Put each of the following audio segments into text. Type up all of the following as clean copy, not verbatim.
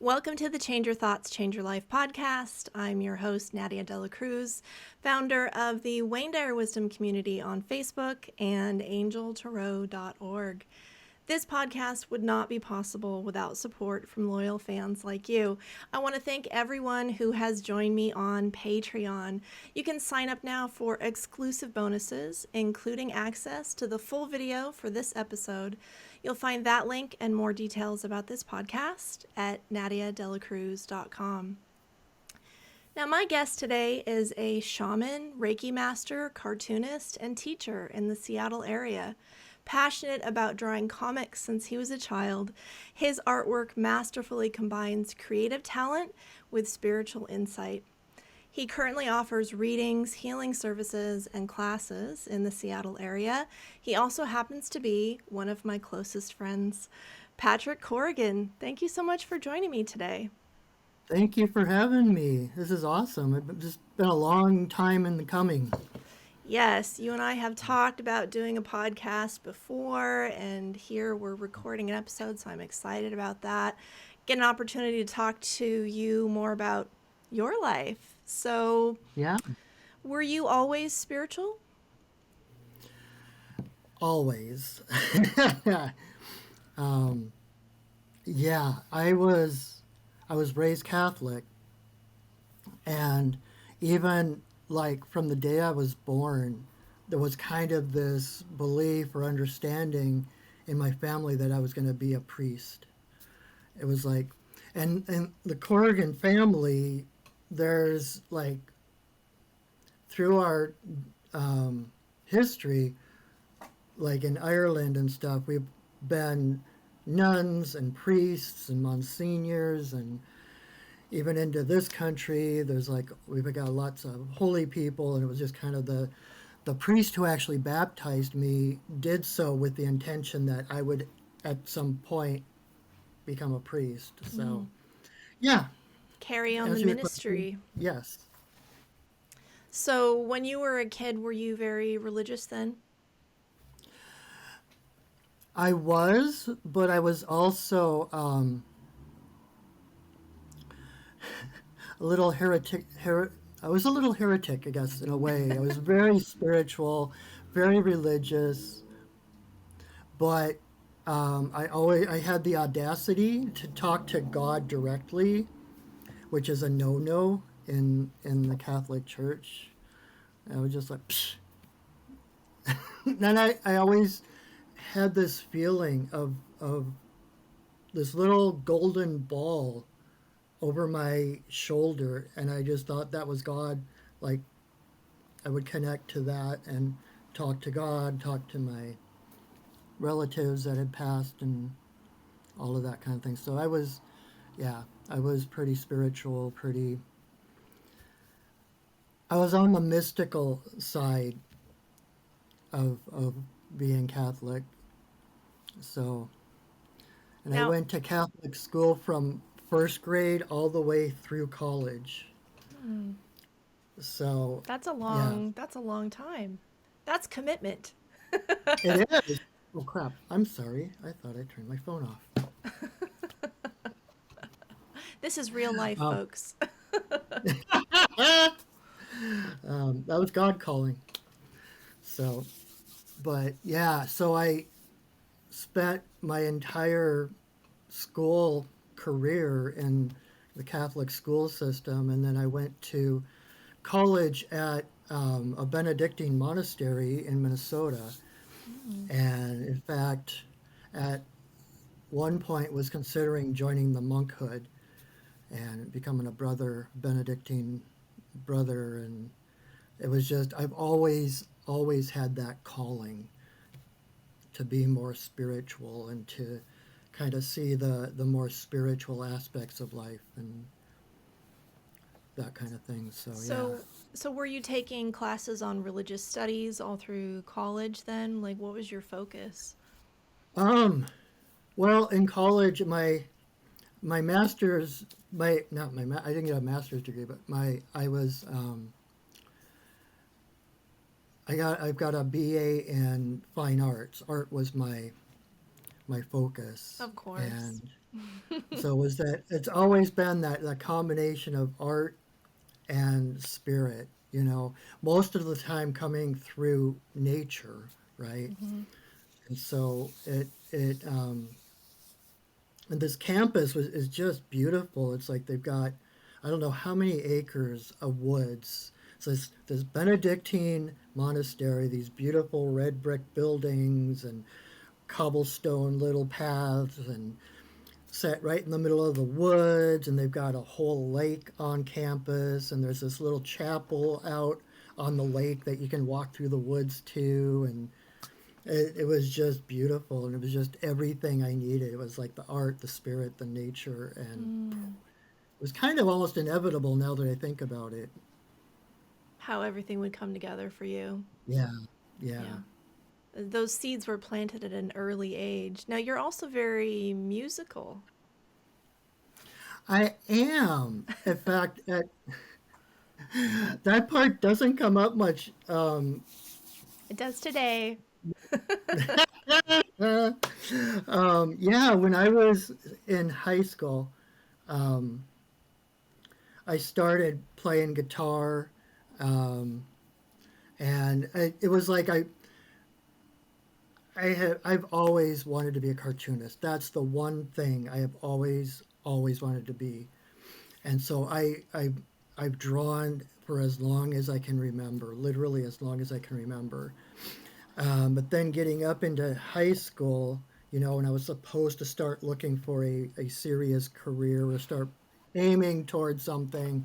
Welcome to the Change Your Thoughts, Change Your Life podcast. I'm your host, Nadia Dela Cruz, founder of the Wayne Dyer Wisdom Community on Facebook and angeltarot.org. This podcast would not be possible without support from loyal fans like you. I want to thank everyone who has joined me on Patreon. You can sign up now for exclusive bonuses, including access to the full video for this episode. You'll find that link and more details about this podcast at nadiadelacruz.com. Now, my guest today is a shaman, Reiki Master, cartoonist, and teacher in the Seattle area. Passionate about drawing comics since he was a child, his artwork masterfully combines creative talent with spiritual insight. He currently offers readings, healing services, and classes in the Seattle area. He also happens to be one of my closest friends. Patrick Corrigan, thank you so much for joining me today. Thank you for having me. This is awesome. It's just been a long time in the coming. Yes, you and I have talked about doing a podcast before, and here we're recording an episode, so I'm excited about that. Get an opportunity to talk to you more about your life. So, Yeah, were you always spiritual? always. Yeah, I was raised Catholic, and even like from the day I was born, there was kind of this belief or understanding in my family that I was going to be a priest. It was like, and the Corrigan family, there's like through our history, like in Ireland and stuff, we've been nuns and priests and monsignors, and even into this country, there's like we've got lots of holy people, and it was just kind of the priest who actually baptized me did so with the intention that I would at some point become a priest. So yeah, Carry on the answer your question. ministry. Yes, So, when you were a kid, were you very religious then? I was, but I was also a little heretic. I was a little heretic, I guess, in a way. I was very spiritual, very religious, but I had the audacity to talk to God directly, which is a no-no in the Catholic Church. I was just like, psh. And I always had this feeling of this little golden ball over my shoulder, and I just thought that was God. Like I would connect to that and talk to God, talk to my relatives that had passed, and all of that kind of thing. So yeah, I was pretty spiritual, pretty. I was on the mystical side of being Catholic. So, and I Now, went to Catholic school from first grade all the way through college. So, yeah, that's a long time. That's commitment. it is. Oh crap! I'm sorry. I thought I turned my phone off. This is real life, Um, folks. that was God calling. So, but yeah, so I spent my entire school career in the Catholic school system, and then I went to college at a Benedictine monastery in Minnesota, and in fact, at one point was considering joining the monkhood and becoming a brother, Benedictine brother, and it was just I've always had that calling to be more spiritual and to kind of see the more spiritual aspects of life and that kind of thing. So yeah. So, so were you taking classes on religious studies all through college then? Like, what was your focus? Um. Well, in college, my master's, my not my I didn't get a master's degree, but my I was I've got a BA in fine arts. Art was my focus, Of course. and So was that it's always been that combination of art and spirit, most of the time coming through nature, right? Hmm. And so and this campus is just beautiful. It's like they've got, I don't know how many acres of woods. So this Benedictine monastery, these beautiful red brick buildings and cobblestone little paths and set right in the middle of the woods, and they've got a whole lake on campus, and there's this little chapel out on the lake that you can walk through the woods to, and it was just beautiful, and it was just everything I needed. It was like the art, the spirit, the nature, and Mm. it was kind of almost inevitable now that I think about it. How everything would come together for you. Yeah, yeah. Yeah. Those seeds were planted at an early age. Now, you're also very musical. I am. In fact, that part doesn't come up much. It does today. Yeah, when I was in high school, um, I started playing guitar, um, and it was like I've always wanted to be a cartoonist. That's the one thing I have always wanted to be, and so I've drawn for as long as I can remember, literally as long as I can remember. But then getting up into high school, when I was supposed to start looking for a serious career or start aiming towards something,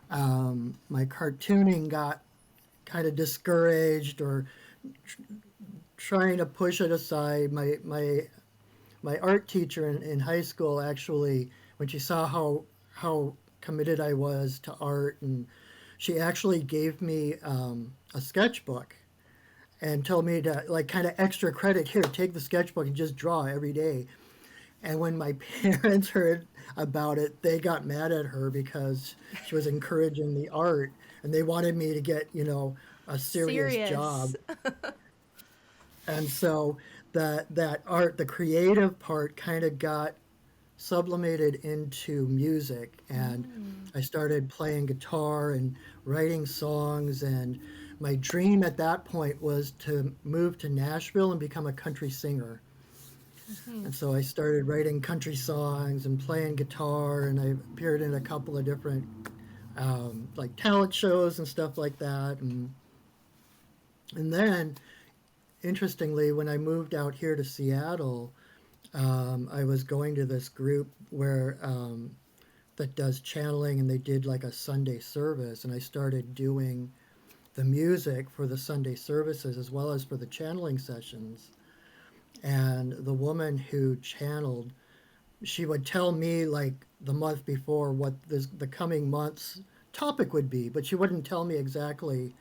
my cartooning got kind of discouraged or trying to push it aside. My art teacher in high school actually, when she saw how committed I was to art, and she actually gave me a sketchbook and told me to like kind of extra credit here, take the sketchbook and just draw every day. And when my parents heard about it, they got mad at her because she was encouraging the art and they wanted me to get, a serious Serious. job. And so that art, the creative part kind of got sublimated into music, and Mm. I started playing guitar and writing songs, and my dream at that point was to move to Nashville and become a country singer. Hmm. And so I started writing country songs and playing guitar, and I appeared in a couple of different like talent shows and stuff like that. And then, interestingly, when I moved out here to Seattle, I was going to this group where that does channeling, and they did like a Sunday service, and I started doing the music for the Sunday services as well as for the channeling sessions. And the woman who channeled, she would tell me like the month before what the coming month's topic would be, but she wouldn't tell me exactly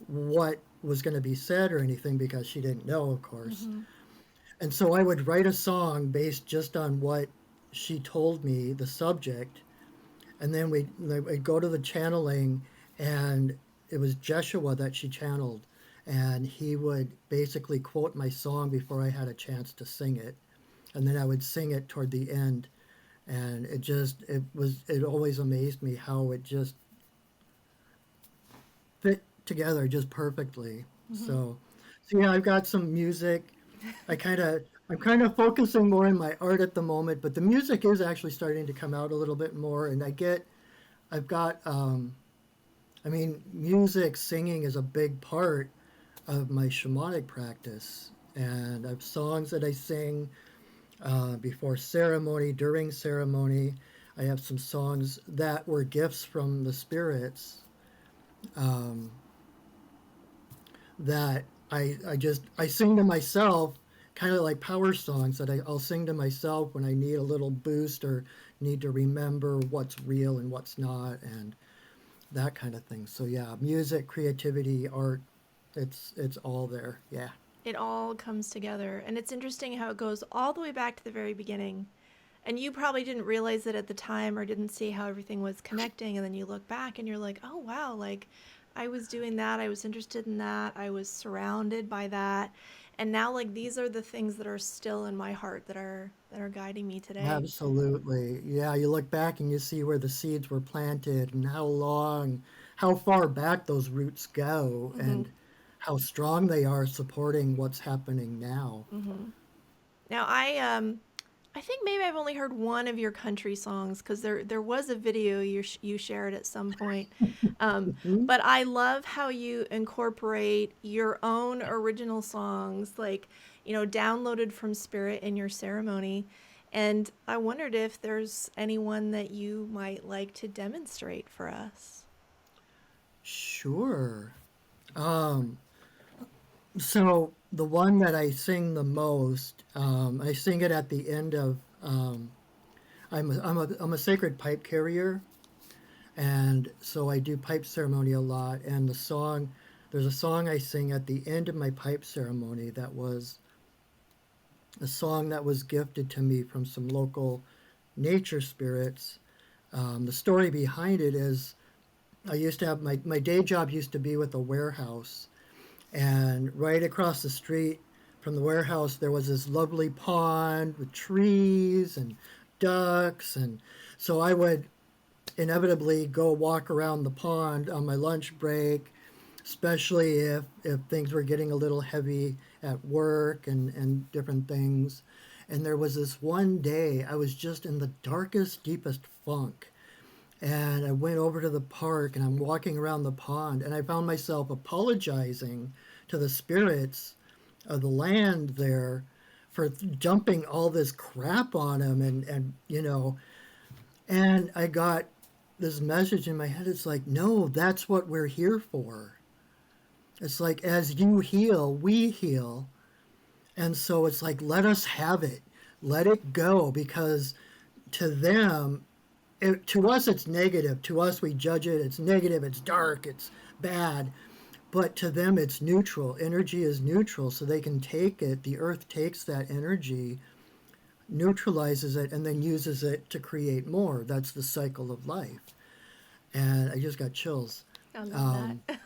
what was going to be said or anything because she didn't know, of course. Hmm. And so I would write a song based just on what she told me, the subject, and then we'd go to the channeling, and it was Jeshua that she channeled, and he would basically quote my song before I had a chance to sing it, and then I would sing it toward the end, and it always amazed me how it just fit together just perfectly. Hmm. So yeah, I've got some music. I'm kind of focusing more on my art at the moment, but the music is actually starting to come out a little bit more, and I've got I mean, music, singing is a big part of my shamanic practice. And I have songs that I sing before ceremony, during ceremony. I have some songs that were gifts from the spirits um, that I sing to myself, kind of like power songs that I'll sing to myself when I need a little boost or need to remember what's real and what's not, and that kind of thing. So yeah, music, creativity, art, it's all there. Yeah. It all comes together. And it's interesting how it goes all the way back to the very beginning. And you probably didn't realize it at the time or didn't see how everything was connecting. And then you look back and you're like, oh, wow, like I was doing that. I was interested in that. I was surrounded by that. And now, like, these are the things that are still in my heart that are guiding me today. Absolutely. Yeah, you look back and you see where the seeds were planted and how far back those roots go Mm-hmm. and how strong they are supporting what's happening now. Mm-hmm. Now, I think maybe I've only heard one of your country songs because there was a video you shared at some point. Mhm. But I love how you incorporate your own original songs, like, downloaded from Spirit in your ceremony. And I wondered if there's anyone that you might like to demonstrate for us. Sure. Um, so the one that I sing the most, I sing it at the end of. I'm a sacred pipe carrier, and so I do pipe ceremony a lot. And there's a song I sing at the end of my pipe ceremony that was a song that was gifted to me from some local nature spirits. The story behind it is I used to have my day job used to be with a warehouse, and right across the street from the warehouse there was this lovely pond with trees and ducks, and so I would inevitably go walk around the pond on my lunch break, especially if things were getting a little heavy at work and different things. And there was this one day I was just in the darkest, deepest funk. And I went over to the park and I'm walking around the pond and I found myself apologizing to the spirits of the land there for dumping all this crap on them and I got this message in my head. It's like, no, that's what we're here for. It's like, as you heal, we heal. And so it's like, let us have it. Let it go. Because to them, to us, it's negative. To us, we judge it. It's negative. It's dark. It's bad. But to them, it's neutral. Energy is neutral. So they can take it. The earth takes that energy, neutralizes it, and then uses it to create more. That's the cycle of life. And I just got chills. I love Um, that.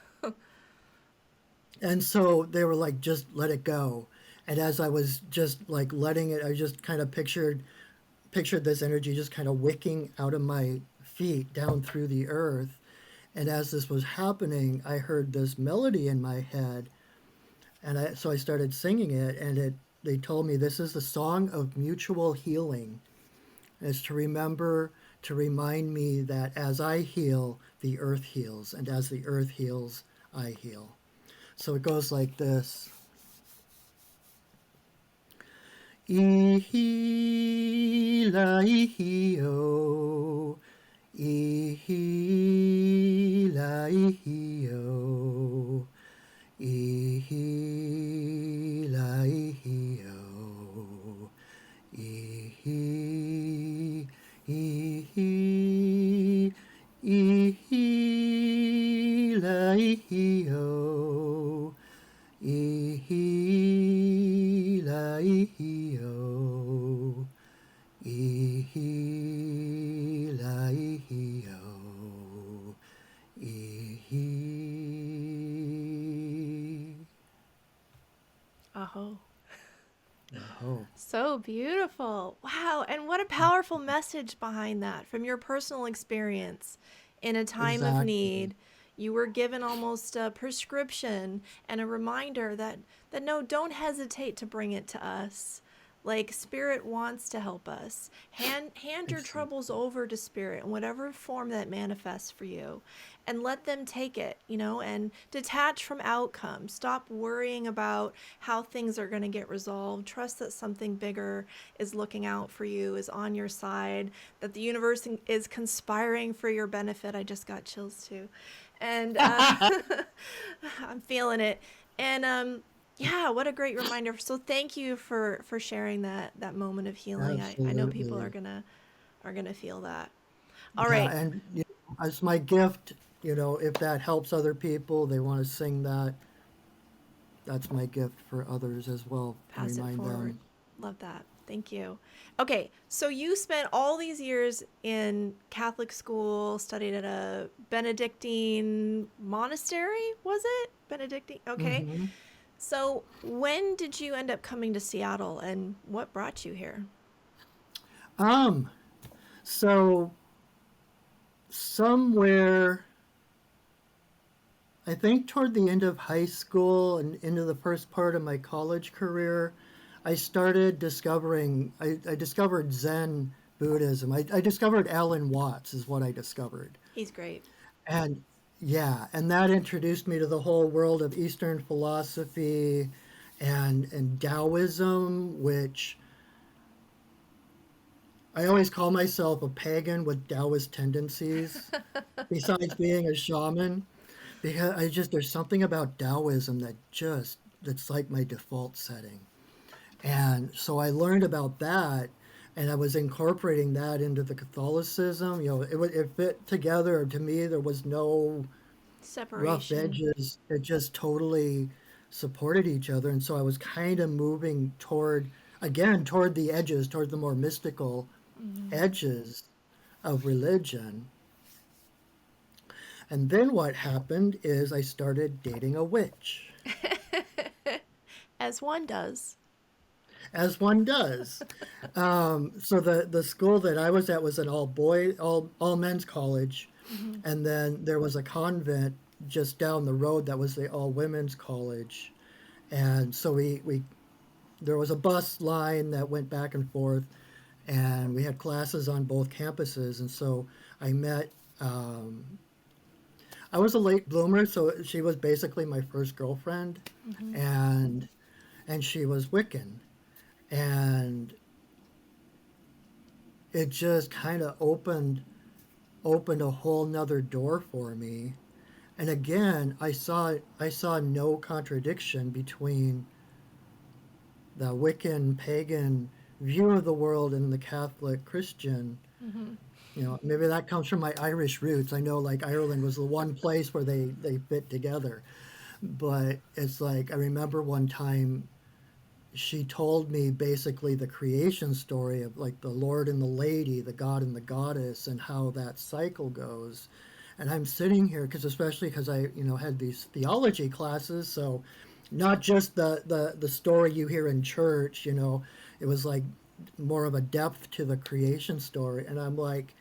and so they were like, just let it go. And as I was just like letting it, I just kind of pictured this energy just kind of wicking out of my feet down through the earth. And as this was happening, I heard this melody in my head, and so I started singing it. And they told me this is the song of mutual healing. And it's to remind me that as I heal, the earth heals, and as the earth heals, I heal. So it goes like this. Ihila ihio, ihila ihio, ihila ihio, ihi, ihi, ihila ihio, ihila ihio, ihila ihio, ihi. Oh. Oh, So beautiful. Wow. And what a powerful message behind that from your personal experience in a time of exactly. need. You were given almost a prescription and a reminder that no, don't hesitate to bring it to us. Like Spirit wants to help us. Hand your troubles Exactly. over to Spirit in whatever form that manifests for you, and let them take it, and detach from outcomes. Stop worrying about how things are going to get resolved. Trust that something bigger is looking out for you, is on your side, that the universe is conspiring for your benefit. I just got chills too. And I'm feeling it. And yeah, what a great reminder. So thank you for sharing that moment of healing. I know people are Absolutely. gonna feel that. All Yeah, right. and as my gift, if that helps other people, they want to sing that, that's my gift for others as well to Pass it remind forward. them. Love that. Thank you. Okay, so you spent all these years in Catholic school, studied at a Benedictine monastery, was it? Benedictine? Okay. Hmm. So, when did you end up coming to Seattle and what brought you here? Um, so somewhere, I think toward the end of high school and into the first part of my college career, I started discovering, I discovered Zen Buddhism. I discovered Alan Watts is what I discovered. He's great. And yeah, and that introduced me to the whole world of Eastern philosophy and Taoism, which I always call myself a pagan with Taoist tendencies, besides being a shaman, because there's something about Taoism that's like my default setting. And so I learned about that, and I was incorporating that into the Catholicism. It fit together. To me, there was no rough Separation. edges. It just totally supported each other. And so I was kind of moving toward the edges, toward the more mystical Mm. edges of religion. And then what happened is I started dating a witch, As one does. as one does. So the school that I was at was an all men's college, Hmm. and then there was a convent just down the road that was the all women's college. And so we there was a bus line that went back and forth, and we had classes on both campuses. And so I met. I was a late bloomer, so she was basically my first girlfriend, Hmm. and she was Wiccan, and it just kind of opened a whole nother door for me. And again, I saw no contradiction between the Wiccan pagan view of the world and the Catholic Christian. Hmm. Maybe that comes from my Irish roots. I know like Ireland was the one place where they fit together. But it's like I remember one time she told me basically the creation story of like the Lord and the Lady, the God and the Goddess, and how that cycle goes. And I'm sitting here especially because I had these theology classes, so not just the story you hear in church. It was like more of a depth to the creation story, and I'm like,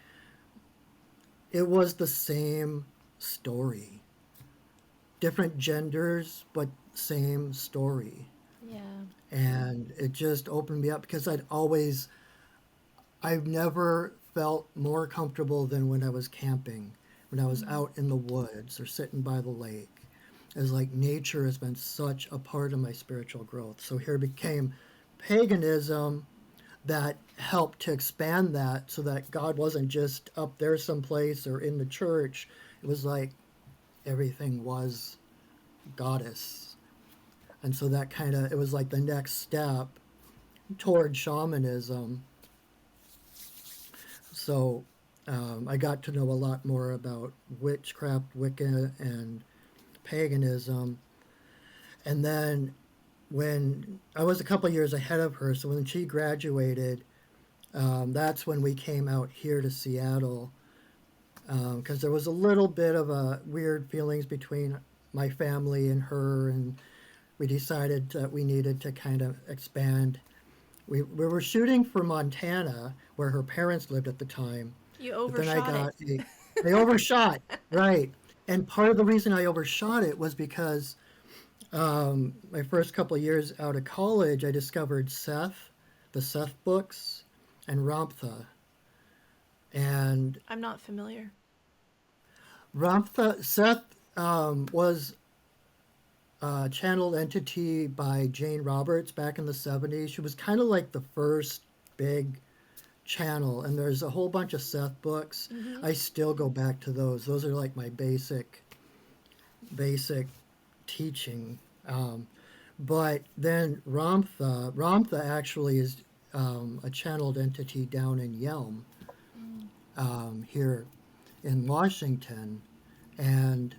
it was the same story, different genders, but same story. Yeah. And it just opened me up because I've never felt more comfortable than when I was camping, when I was Mm. out in the woods or sitting by the lake. It's like nature has been such a part of my spiritual growth. So here became paganism that helped to expand that so that God wasn't just up there someplace or in the church. It was like everything was goddess. And so that it was like the next step toward shamanism. So I got to know a lot more about witchcraft, Wicca, and paganism. And then when I was a couple of years ahead of her, so when she graduated, that's when we came out here to Seattle because there was a little bit of a weird feelings between my family and her, and we decided that we needed to kind of expand. We were shooting for Montana, where her parents lived at the time, You but then I overshot it. got I overshot, right? And part of the reason I overshot it was because my first couple of years out of college, I discovered Seth, the Seth books, and Ramtha. And I'm not familiar. Seth was a channeled entity by Jane Roberts back in the 70s. She was kind of like the first big channel, and there's a whole bunch of Seth books. Hmm. I still go back to those. Those are like my basic teaching. But then Ramtha actually is a channeled entity down in Yelm Mm. here in Washington, and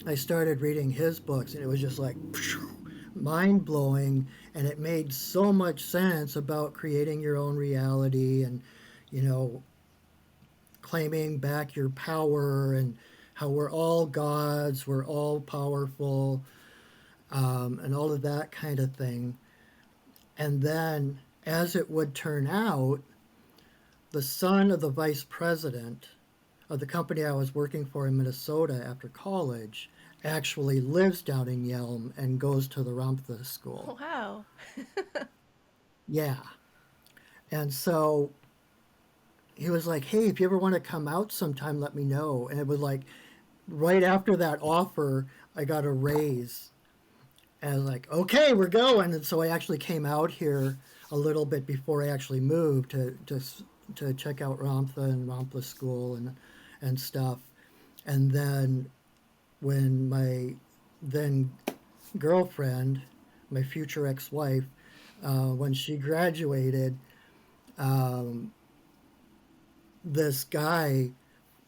I started reading his books, and it was just like mind blowing, and it made so much sense about creating your own reality and you know claiming back your power and how we're all gods, we're all powerful. and all of that kind of thing. And then, as it would turn out, the son of the vice president of the company I was working for in Minnesota after college actually lives down in Yelm and goes to the Ramtha school. Wow. Yeah. And so he was like, hey, if you ever want to come out sometime, let me know. And it was like right after that offer, I got a raise. And I was like, okay, we're going. And so I actually came out here a little bit before I actually moved to check out Ramtha and Ramtha school and stuff. And then when my then girlfriend, my future ex-wife, when she graduated, um, this guy,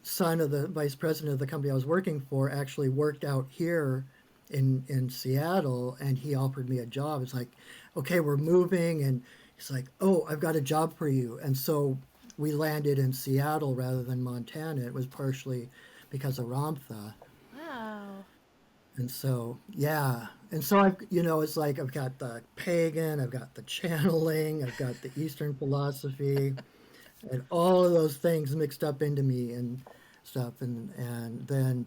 son of the vice president of the company I was working for, actually worked out here in Seattle, and he offered me a job. It's like, okay, we're moving, and he's like, oh, I've got a job for you. And so we landed in Seattle rather than Montana. It was partially because of Ramtha. Wow. And so, yeah. And so it's like I've got the pagan, I've got the channeling, I've got the Eastern philosophy, and all of those things mixed up into me and stuff. And then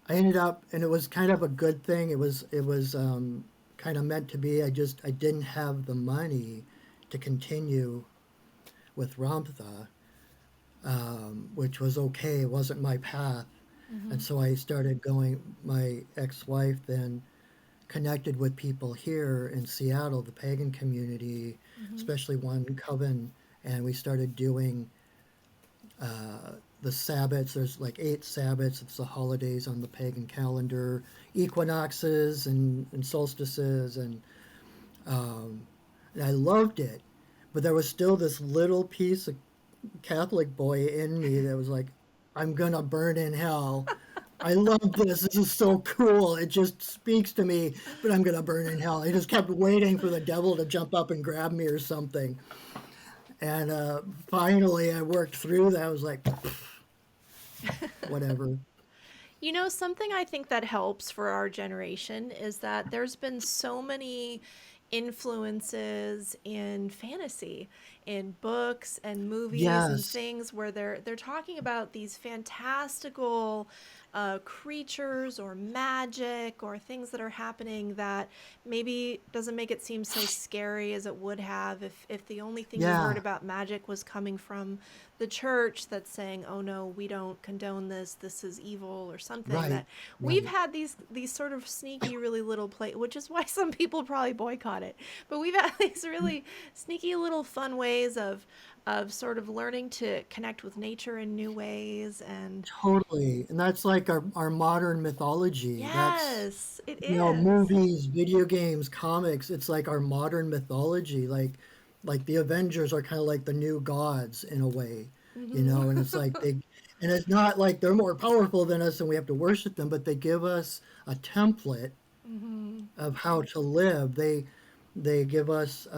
I ended up, and it was kind of a good thing. It was kind of meant to be. I didn't have the money to continue with Ramtha, which was okay. It wasn't my path. Mm-hmm. And so I started going, my ex-wife then connected with people here in Seattle, the pagan community, Mm-hmm. especially one coven, and we started doing the Sabbats. There's like 8 Sabbats. It's the holidays on the pagan calendar, equinoxes and solstices, um, and I loved it. But there was still this little piece of Catholic boy in me that was like, I'm gonna burn in hell. I love this. This is so cool. It just speaks to me, but I'm gonna burn in hell. I just kept waiting for the devil to jump up and grab me or something. And finally, I worked through that. I was like, whatever. Something I think that helps for our generation is that there's been so many influences in fantasy, in books and movies and Yes. things where they're talking about these fantastical creatures or magic or things that are happening that maybe doesn't make it seem so scary as it would have if the only thing you heard Yeah. about magic was coming from the church that's saying, "Oh no, we don't condone this. This is evil," or something. Right. That we've Right. had these sort of sneaky, really little play, which is why some people probably boycott it. But we've had these really sneaky little fun ways of sort of learning to connect with nature in new ways. And Totally. And that's like our modern mythology. That's, yes, it is. movies, video games, comics. It's like our modern mythology. Like the Avengers are kind of like the new gods in a way, Hmm. and it's like and it's not like they're more powerful than us and we have to worship them, but they give us a template Hmm. of how to live. They give us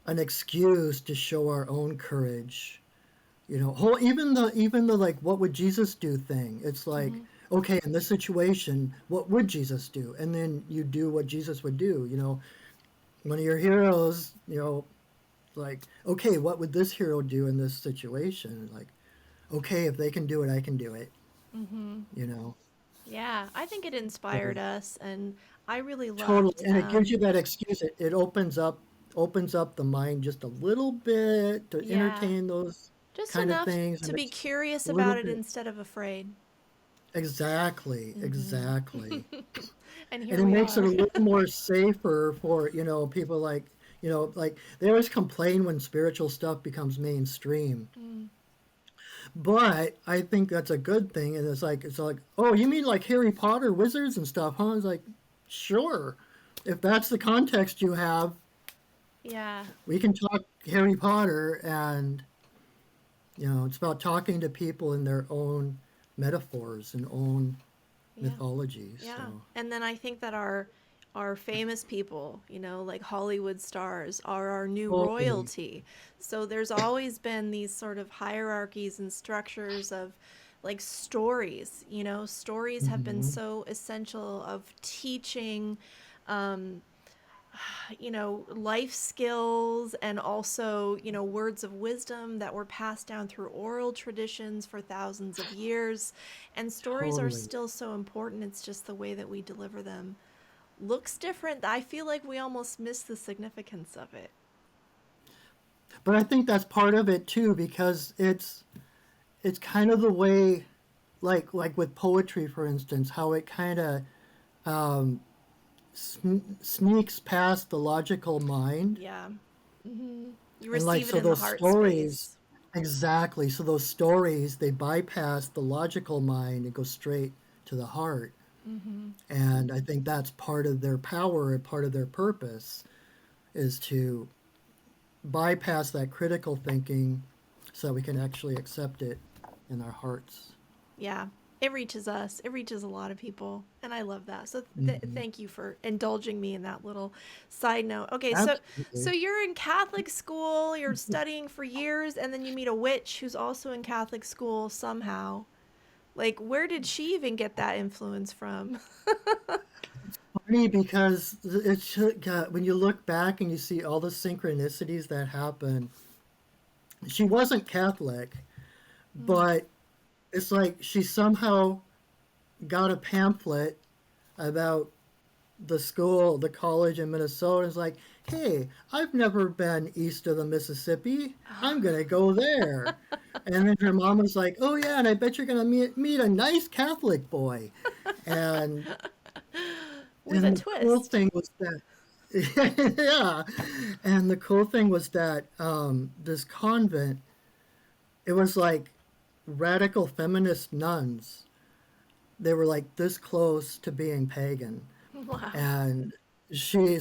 an excuse to show our own courage. Even the like what would Jesus do thing. It's like, Hmm. okay, in this situation, what would Jesus do? And then you do what Jesus would do. One of your heroes, like, okay, what would this hero do in this situation? Like, okay, if they can do it, I can do it. Hmm. You know, Yeah, I think it so inspired us, and I really totally, loved. and it gives you that excuse. It opens up the mind just a little bit to Yeah, entertain those just kind of enough things, to and be it's curious a little about it bit instead of afraid. exactly, Hmm. exactly. And And here it we makes it are. a little more safer for people like like they always complain when spiritual stuff becomes mainstream, Mm. but I think that's a good thing. And it's like, oh, you mean like Harry Potter, wizards and stuff, huh? It's like, sure, if that's the context you have, Yeah, we can talk Harry Potter. And it's about talking to people in their own metaphors and own yeah. mythologies. Yeah. So And then I think that our famous people, like Hollywood stars, are our new totally. royalty. So there's always been these sort of hierarchies and structures of like stories. Stories have been Hmm. so essential of teaching, um, life skills, and also, words of wisdom that were passed down through oral traditions for thousands of years. And stories are Totally. still so important. It's just the way that we deliver them looks different. I feel like we almost miss the significance of it. But I think that's part of it too, because it's kind of the way, like with poetry, for instance, how it kind of um, sneaks past the logical mind, Yeah. Hmm. You and like receive it so in the those heart stories, space. exactly. So those stories, they bypass the logical mind and go straight to the heart. Hmm. And I think that's part of their power and part of their purpose is to bypass that critical thinking so that we can actually accept it in our hearts. Yeah. It reaches us. It reaches a lot of people, and I love that. So Hmm. thank you for indulging me in that little side note. Okay, so Absolutely. you're in Catholic school, you're studying for years, and then you meet a witch who's also in Catholic school somehow. Like, where did she even get that influence from? Funny because God, when you look back and you see all the synchronicities that happen, she wasn't Catholic, Mm. but it's like she somehow got a pamphlet about the school, the college in Minnesota. It's like, hey, I've never been east of the Mississippi. I'm gonna go there. And then her mom was like, oh yeah, and I bet you're gonna meet a nice Catholic boy. And With a and the cool twist. thing was that yeah, and the cool thing was that this convent, it was like radical feminist nuns. They were like this close to being pagan, Wow. and she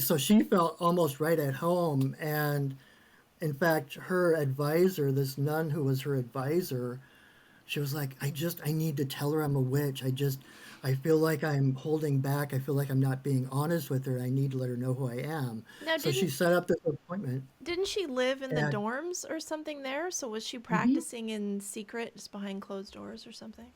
felt almost right at home. And in fact, her advisor, this nun who was her advisor, she was like, I need to tell her I'm a witch. I feel like I'm holding back. I feel like I'm not being honest with her. I need to let her know who I am. Now, So she set up this appointment. didn't she live in the And dorms or something there? So was she mhm, practicing in secret, just behind closed doors or something?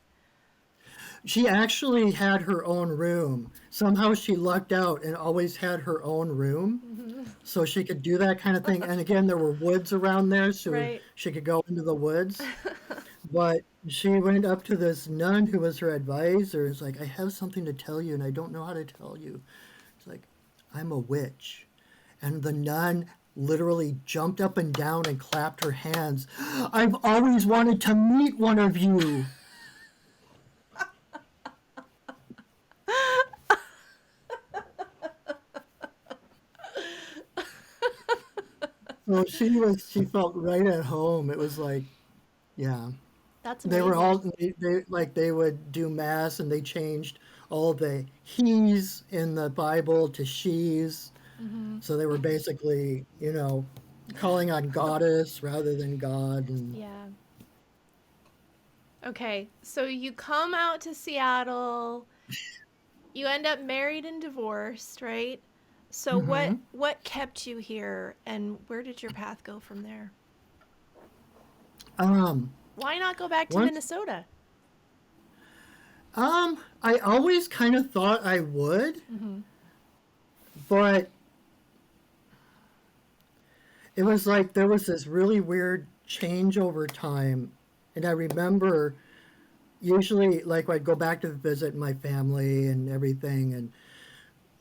she actually had her own room. Somehow she lucked out and always had her own room. Hmm. So she could do that kind of thing. And again, there were woods around there, so Right. she could go into the woods. But she went up to this nun who was her advisor. It's like, I have something to tell you, and I don't know how to tell you. It's like, I'm a witch. And the nun literally jumped up and down and clapped her hands. I've always wanted to meet one of you. So she felt right at home. It was like, yeah. That's They were all amazing. they would do mass and they changed all the he's in the Bible to she's. Hmm. So they were basically, calling on goddess rather than God. And Yeah. Okay, so you come out to Seattle, you end up married and divorced, right? So what hmm what kept you here, and where did your path go from there? um, Why not go back to once Minnesota? I always kind of thought I would, Hmm. but it was like there was this really weird change over time. And I remember usually like I'd go back to visit my family and everything, and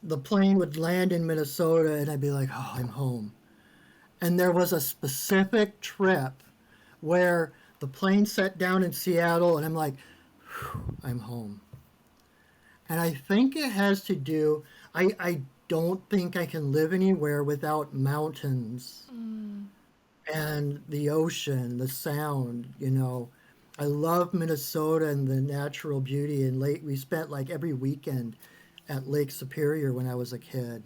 the plane would land in Minnesota and I'd be like, oh, I'm home. And there was a specific trip where the plane set down in Seattle and I'm like, I'm home. And I think it has to do, I don't think I can live anywhere without mountains Mm. and the ocean, the sound. I love Minnesota and the natural beauty. And we spent like every weekend at Lake Superior when I was a kid.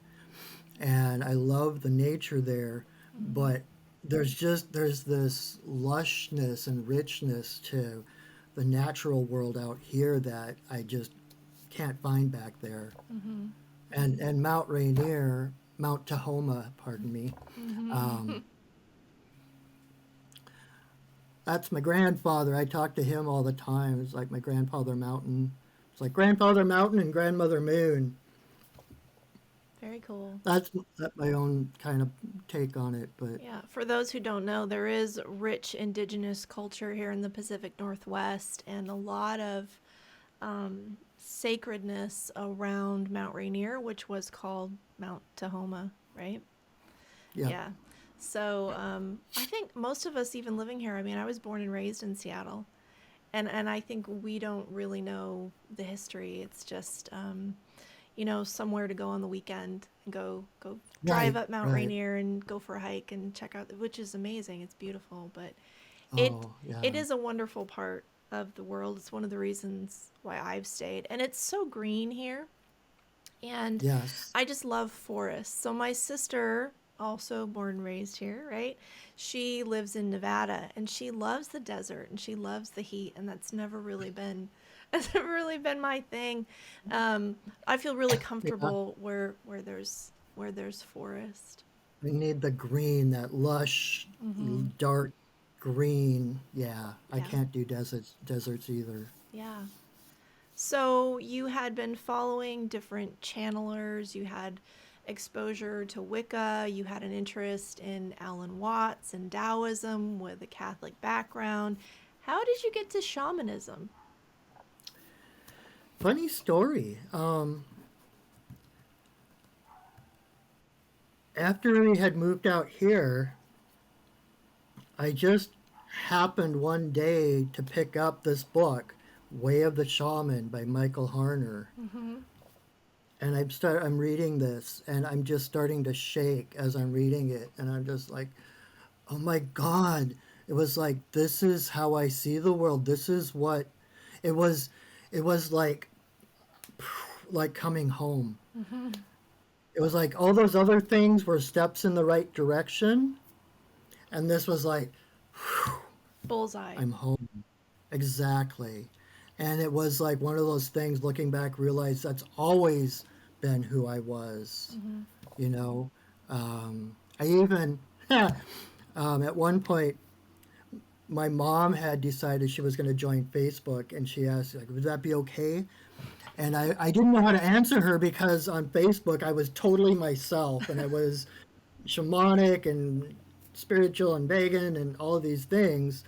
And I love the nature there. Hmm. But there's this lushness and richness to the natural world out here that I just can't find back there. Hmm. And Mount Rainier, Mount Tahoma, pardon me. Hmm. Um, that's my grandfather. I talk to him all the time. It's like my grandfather mountain. It's like grandfather mountain and grandmother moon. Very cool. That's my own kind of take on it, but Yeah, for those who don't know, there is rich indigenous culture here in the Pacific Northwest and a lot of sacredness around Mount Rainier, which was called Mount Tahoma, right? yeah, Yeah. So I think most of us, even living here, I mean, I was born and raised in Seattle, and I think we don't really know the history. It's just somewhere to go on the weekend and go drive right, up Mount right. Rainier and go for a hike and check out, which is amazing. It's beautiful, but it Oh, it yeah, is a wonderful part of the world. It's one of the reasons why I've stayed, and it's so green here, and yes. I just love forests. So my sister, also born and raised here, right? She lives in Nevada and she loves the desert and she loves the heat, and that's never really been that's never really been my thing. I feel really Yeah, comfortable where there's forest. we need the green, that lush, Mm-hmm. dark green. Yeah, I Yeah, can't do deserts either. yeah. So you had been following different channelers, you had exposure to Wicca, you had an interest in Alan Watts and Taoism with a Catholic background. How did you get to shamanism? Funny story. After we had moved out here, I just happened one day to pick up this book, Way of the Shaman by Michael Harner. Mm-hmm. And I'm reading this and I'm just starting to shake as I'm reading it, and I'm just like, "Oh my god." It was like, this is how I see the world. This is what it was. It was like coming home. Mm-hmm. It was like all those other things were steps in the right direction, and this was like, Bullseye. I'm home. Exactly. And it was like one of those things, looking back, realize that's always been who I was, Mm-hmm. you know. I even, at one point, my mom had decided she was going to join Facebook, and she asked, like, would that be okay? And I didn't know how to answer her because on Facebook I was totally myself, and I was shamanic and spiritual and vegan and all of these things.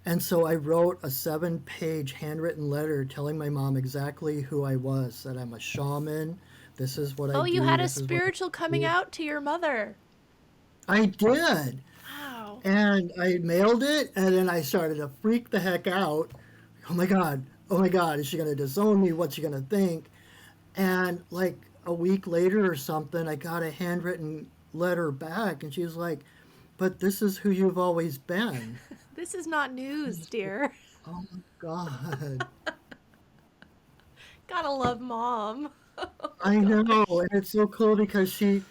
And so I wrote a 7-page handwritten letter telling my mom exactly who I was, that I'm a shaman. This is what I Oh, you do. had a This is what I spiritual coming do. out to your mother. I did. Wow. And I mailed it, and then I started to freak the heck out. Oh my God. Oh my God. Is she going to disown me? What's she going to think? And like a week later or something, I got a handwritten letter back, and she was like, but this is who you've always been. This is not news, dear. Oh my God. Gotta love mom. Oh my I know, gosh. and it's so cool because she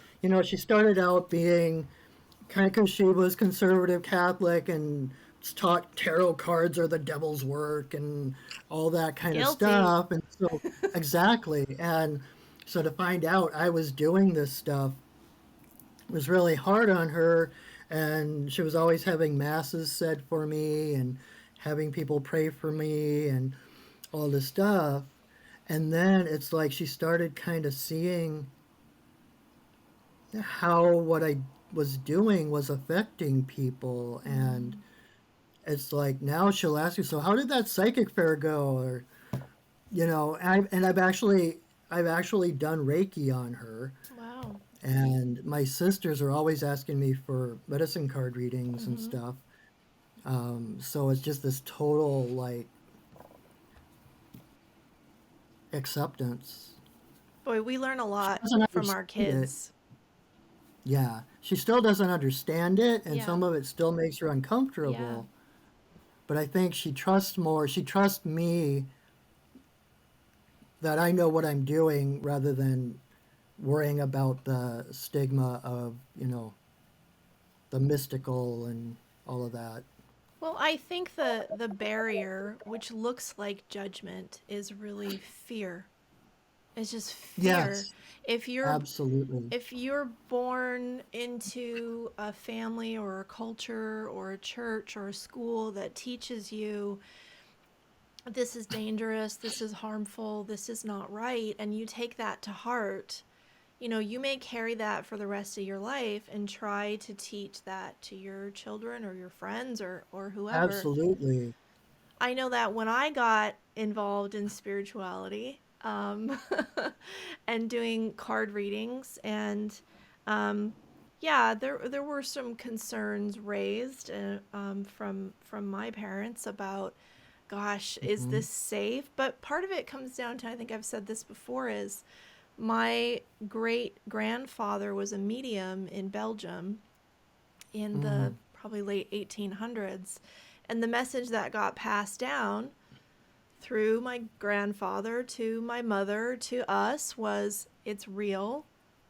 started out being kind of, because she was conservative Catholic and taught tarot cards are the devil's work and all that kind of Guilty. stuff. And so, exactly. And so to find out I was doing this stuff was really hard on her. And she was always having masses said for me and having people pray for me and all this stuff. And then it's like she started kind of seeing how what I was doing was affecting people. And Mm. it's like now she'll ask you, so how did that psychic fair go? Or, I've actually done Reiki on her. Wow. And my sisters are always asking me for medicine card readings and Mm-hmm. stuff. So it's just this total like acceptance. Boy, we learn a She lot doesn't from our understand it. kids. Yeah, she still doesn't understand it, and Yeah. some of it still makes her Yeah. uncomfortable. But I think she trusts more. She trusts me that I know what I'm doing rather than worrying about the stigma of, the mystical and all of that. Well, I think the barrier, which looks like judgment, is really fear. It's just fear. Yes, If you're absolutely. if you're born into a family or a culture or a church or a school that teaches you this is dangerous, this is harmful, this is not right, and you take that to heart, you may carry that for the rest of your life and try to teach that to your children or your friends or whoever. Absolutely. I know that when I got involved in spirituality, and doing card readings, and um, yeah, there were some concerns raised from my parents about, gosh, is Hmm. this safe? But part of it comes down to, I think I've said this before, is my great grandfather was a medium in Belgium in the Mm. probably late 1800s. And the message that got passed down through my grandfather to my mother to us was, it's real.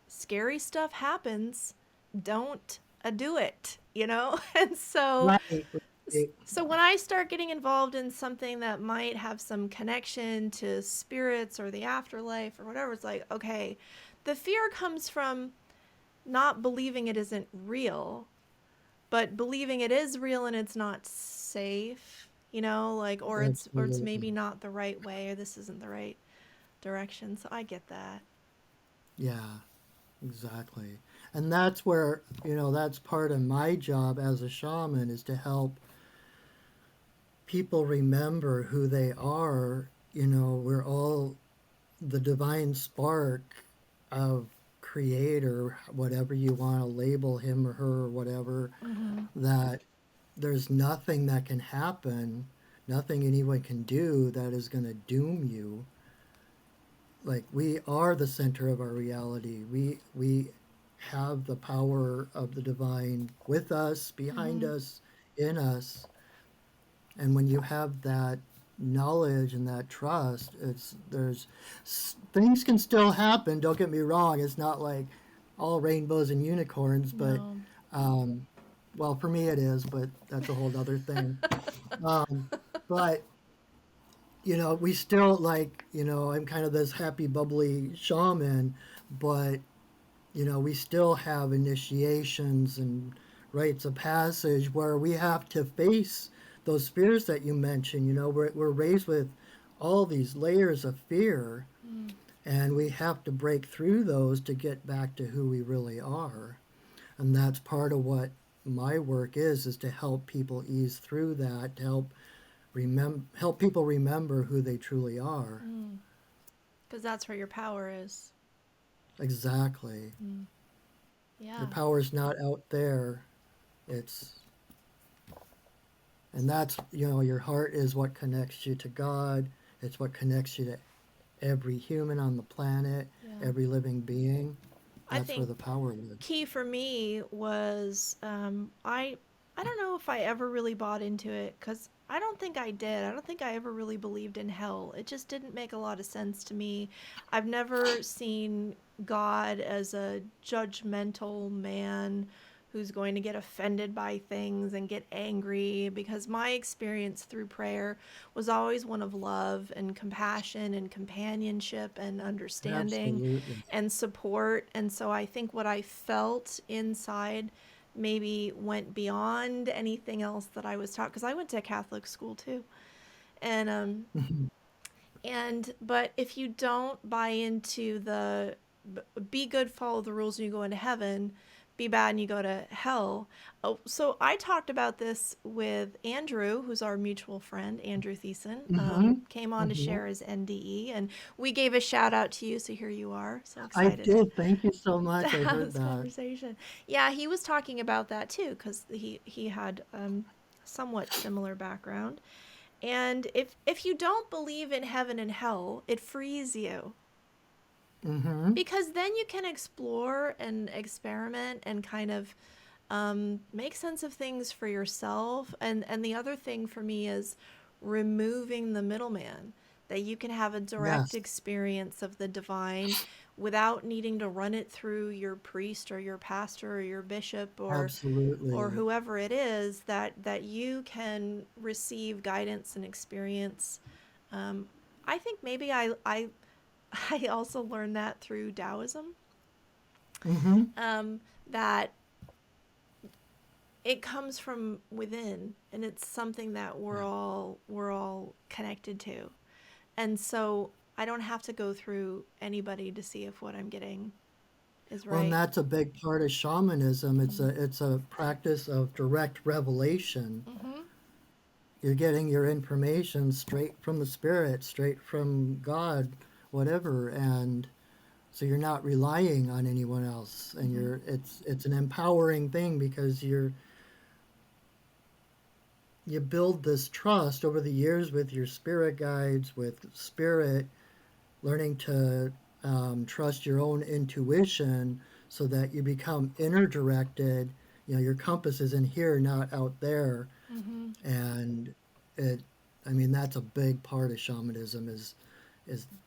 Scary stuff happens. Don't do it. And so Right. Right. so when I start getting involved in something that might have some connection to spirits or the afterlife or whatever, it's like, okay, the fear comes from not believing it isn't real, but believing it is real and it's not safe, like, or it's maybe Absolutely. not the right way, or this isn't the right direction. So I get that. Yeah, exactly. And that's where, that's part of my job as a shaman is to help people remember who they are. We're all the divine spark of creator, whatever you want to label him or her or whatever, Mm-hmm. that there's nothing that can happen, nothing anyone can do that is going to doom you. Like we are the center of our reality. We have the power of the divine with us, behind Mm-hmm. us, in us. And when you have that knowledge and that trust, things can still happen. Don't get me wrong. It's not like all rainbows and unicorns, but No. um, well, for me it is, but that's a whole other thing. Um, but we still like, I'm kind of this happy, bubbly shaman, but we still have initiations and rites of passage where we have to face those fears that you mentioned. We're raised with all these layers of fear, Mm. and we have to break through those to get back to who we really are. And that's part of what my work is to help people ease through that, to help people remember who they truly are. Mm. Because that's where your power is. Exactly. Mm. Your Yeah. power's not out there. It's And that's, your heart is what connects you to God. It's what connects you to every human on the planet, Yeah. every living being. I That's where think the power lives. key for me was, I don't know if I ever really bought into it, because I don't think I did. I don't think I ever really believed in hell. It just didn't make a lot of sense to me. I've never seen God as a judgmental man who's going to get offended by things and get angry, because my experience through prayer was always one of love and compassion and companionship and understanding Absolutely. and support. And so I think what I felt inside maybe went beyond anything else that I was taught, because I went to Catholic school too. And but if you don't buy into the be good, follow the rules, and you go into heaven, be bad and you go to hell. Oh, so I talked about this with Andrew, who's our mutual friend, Andrew Thiessen. Hmm. Came on to Hmm. share his NDE, and we gave a shout out to you. So here you are. So I excited did. Thank you so to much. I have heard this that. conversation. Yeah, he was talking about that too, because he had somewhat similar background. And if you don't believe in heaven and hell, it frees you, Hmm. because then you can explore and experiment and kind of make sense of things for yourself. And the other thing for me is removing the middleman, that you can have a direct Yes, experience of the divine without needing to run it through your priest or your pastor or your bishop or absolutely. whoever it is, that you can receive guidance and experience. I think maybe I I also learned that through Taoism, Mm-hmm. that it comes from within, and it's something that Yeah. we're all connected to. And so I don't have to go through anybody to see if what I'm getting is Well, and right. that's a big part of shamanism. Mm-hmm. It's a practice of direct revelation. Mm-hmm. You're getting your information straight from the spirit, straight from God, whatever, and so you're not relying on anyone else, and Mm-hmm. it's an empowering thing because you build this trust over the years with your spirit guides, with spirit, learning to trust your own intuition so that you become inner directed. You know, your compass is in here, not out there. Mm-hmm. And it, I mean, that's a big part of shamanism is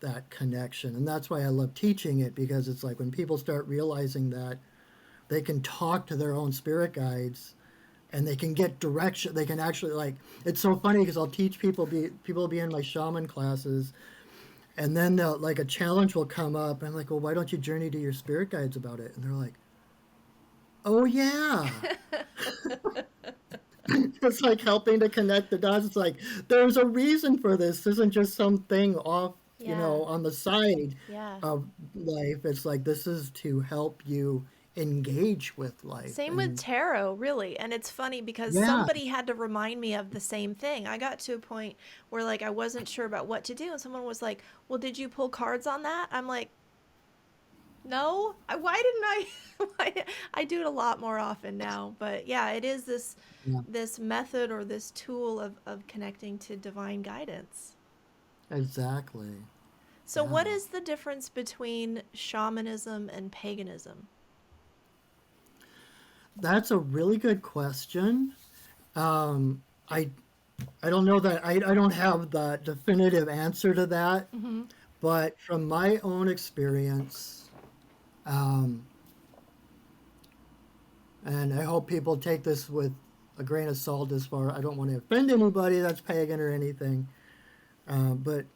that connection. And that's why I love teaching it, because it's like when people start realizing that they can talk to their own spirit guides and they can get direction. They can actually, like, it's so funny because I'll teach people will be in my shaman classes, and then they'll, like, a challenge will come up, and I'm like, well, why don't you journey to your spirit guides about it? And they're like, oh yeah. It's like helping to connect the dots. It's like there's a reason for this. This isn't just something off, Yeah. on the side Yeah. of life. It's like this is to help you engage with life. Same with And tarot, really. And it's funny because yeah, somebody had to remind me of the same thing. I got to a point where like I wasn't sure about what to do and someone was like, "Well, did you pull cards on that?" I'm like, "No. Why didn't I I do it a lot more often now." But yeah, it is yeah, this method or this tool of connecting to divine guidance. exactly. So Yeah, what is the difference between shamanism and paganism? that's a really good question. Um, I I don't know that I don't have the definitive answer to that, Mhm. but from my own experience, um, and I hope people take this with a grain of salt. As far, I don't want to offend anybody that's pagan or anything, but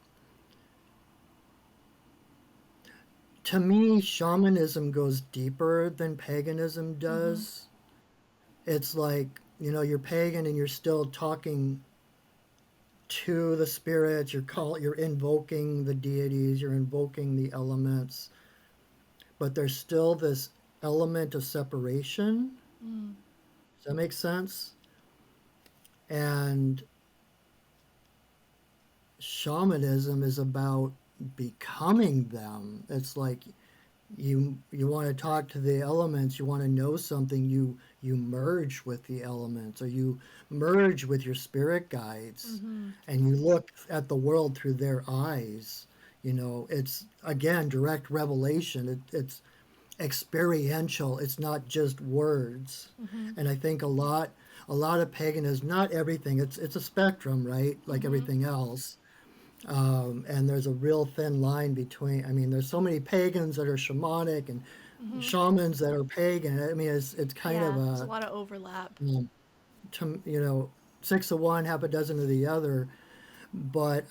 to me, shamanism goes deeper than paganism Mhm. does. It's like, you're pagan and you're still talking to the spirits. You're invoking the deities, you're invoking the elements, but there's still this element of separation. Mm. Does that make sense? And shamanism is about becoming them. It's like you want to talk to the elements, you want to know something, you merge with the elements, or you merge with your spirit guides, Mhm. and you look at the world through their eyes. It's again direct revelation. It's experiential. It's not just words. Mhm. And I think a lot of paganism, not everything. It's a spectrum, right? Like Mhm. everything else. And there's a real thin line between. I mean, there's so many pagans that are shamanic and Mhm. shamans that are pagan. I mean, it's kind of Yeah, there's a lot of overlap. um, to, 6 of one, half a dozen of the other. But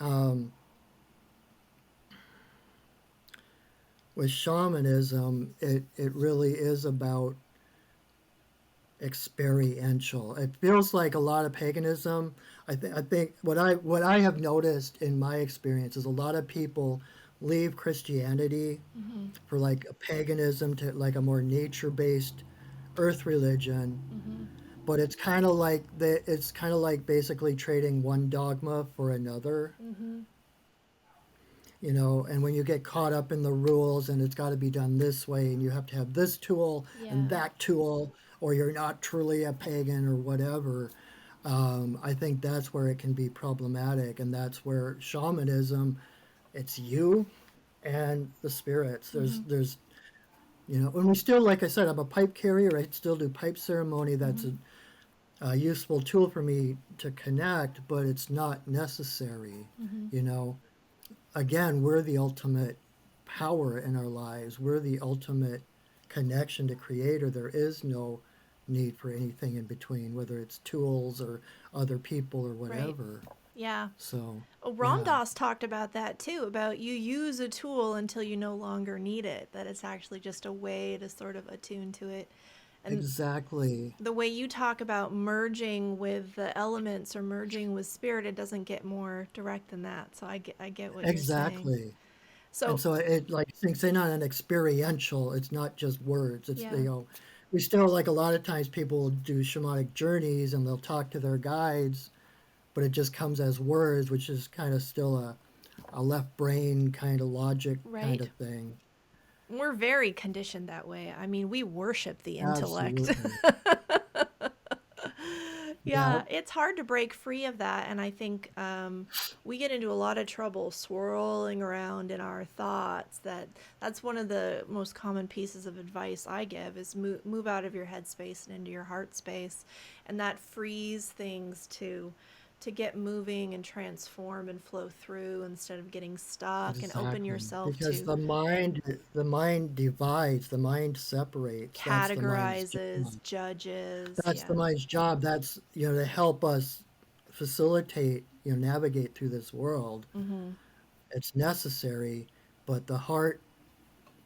with shamanism, it really is about experiential. It feels like a lot of paganism. I think what I have noticed in my experience is a lot of people leave Christianity Mhm. for like a paganism to like a more nature-based earth religion, Mhm. but it's kind of like basically trading one dogma for another. Mhm. And when you get caught up in the rules and it's got to be done this way and you have to have this tool and Yeah. that tool, or you're not truly a pagan or whatever. I think that's where it can be problematic, and that's where shamanism, it's you and the spirits. there's Mhm. there's and we still, like I said, I'm a pipe carrier. I still do pipe ceremony. That's Mhm. a useful tool for me to connect, but it's not necessary. Mhm. you know Again, we're the ultimate power in our lives. We're the ultimate connection to creator. There is no need for anything in between, whether it's tools or other people or Right. whatever. Yeah. So, Well, Ram yeah, Dass talked about that too, about you use a tool until you no longer need it, that it's actually just a way to sort of attune to it. And exactly. the way you talk about merging with the elements or merging with spirit, it doesn't get more direct than that. So I get what you're saying. Exactly. And So, so it like sinks in on an experiential, it's not just words. It's, yeah, we still like a lot of times people will do shamanic journeys and they'll talk to their guides, but it just comes as words, which is kind of still a left brain kind of logic kind right. of thing. We're very conditioned that way. I mean, we worship the intellect. Absolutely. Yeah. Yeah, it's hard to break free of that. And I think we get into a lot of trouble swirling around in our thoughts. That's one of the most common pieces of advice I give is move out of your head space and into your heart space. And that frees things to get moving and transform and flow through instead of getting stuck, and open Exactly. yourself Because to the mind divides, the mind separates. That's the mind's categorizes, job. judges. That's the Yeah. mind's job. That's, to help us facilitate, navigate through this world. Mm-hmm. It's necessary, but the heart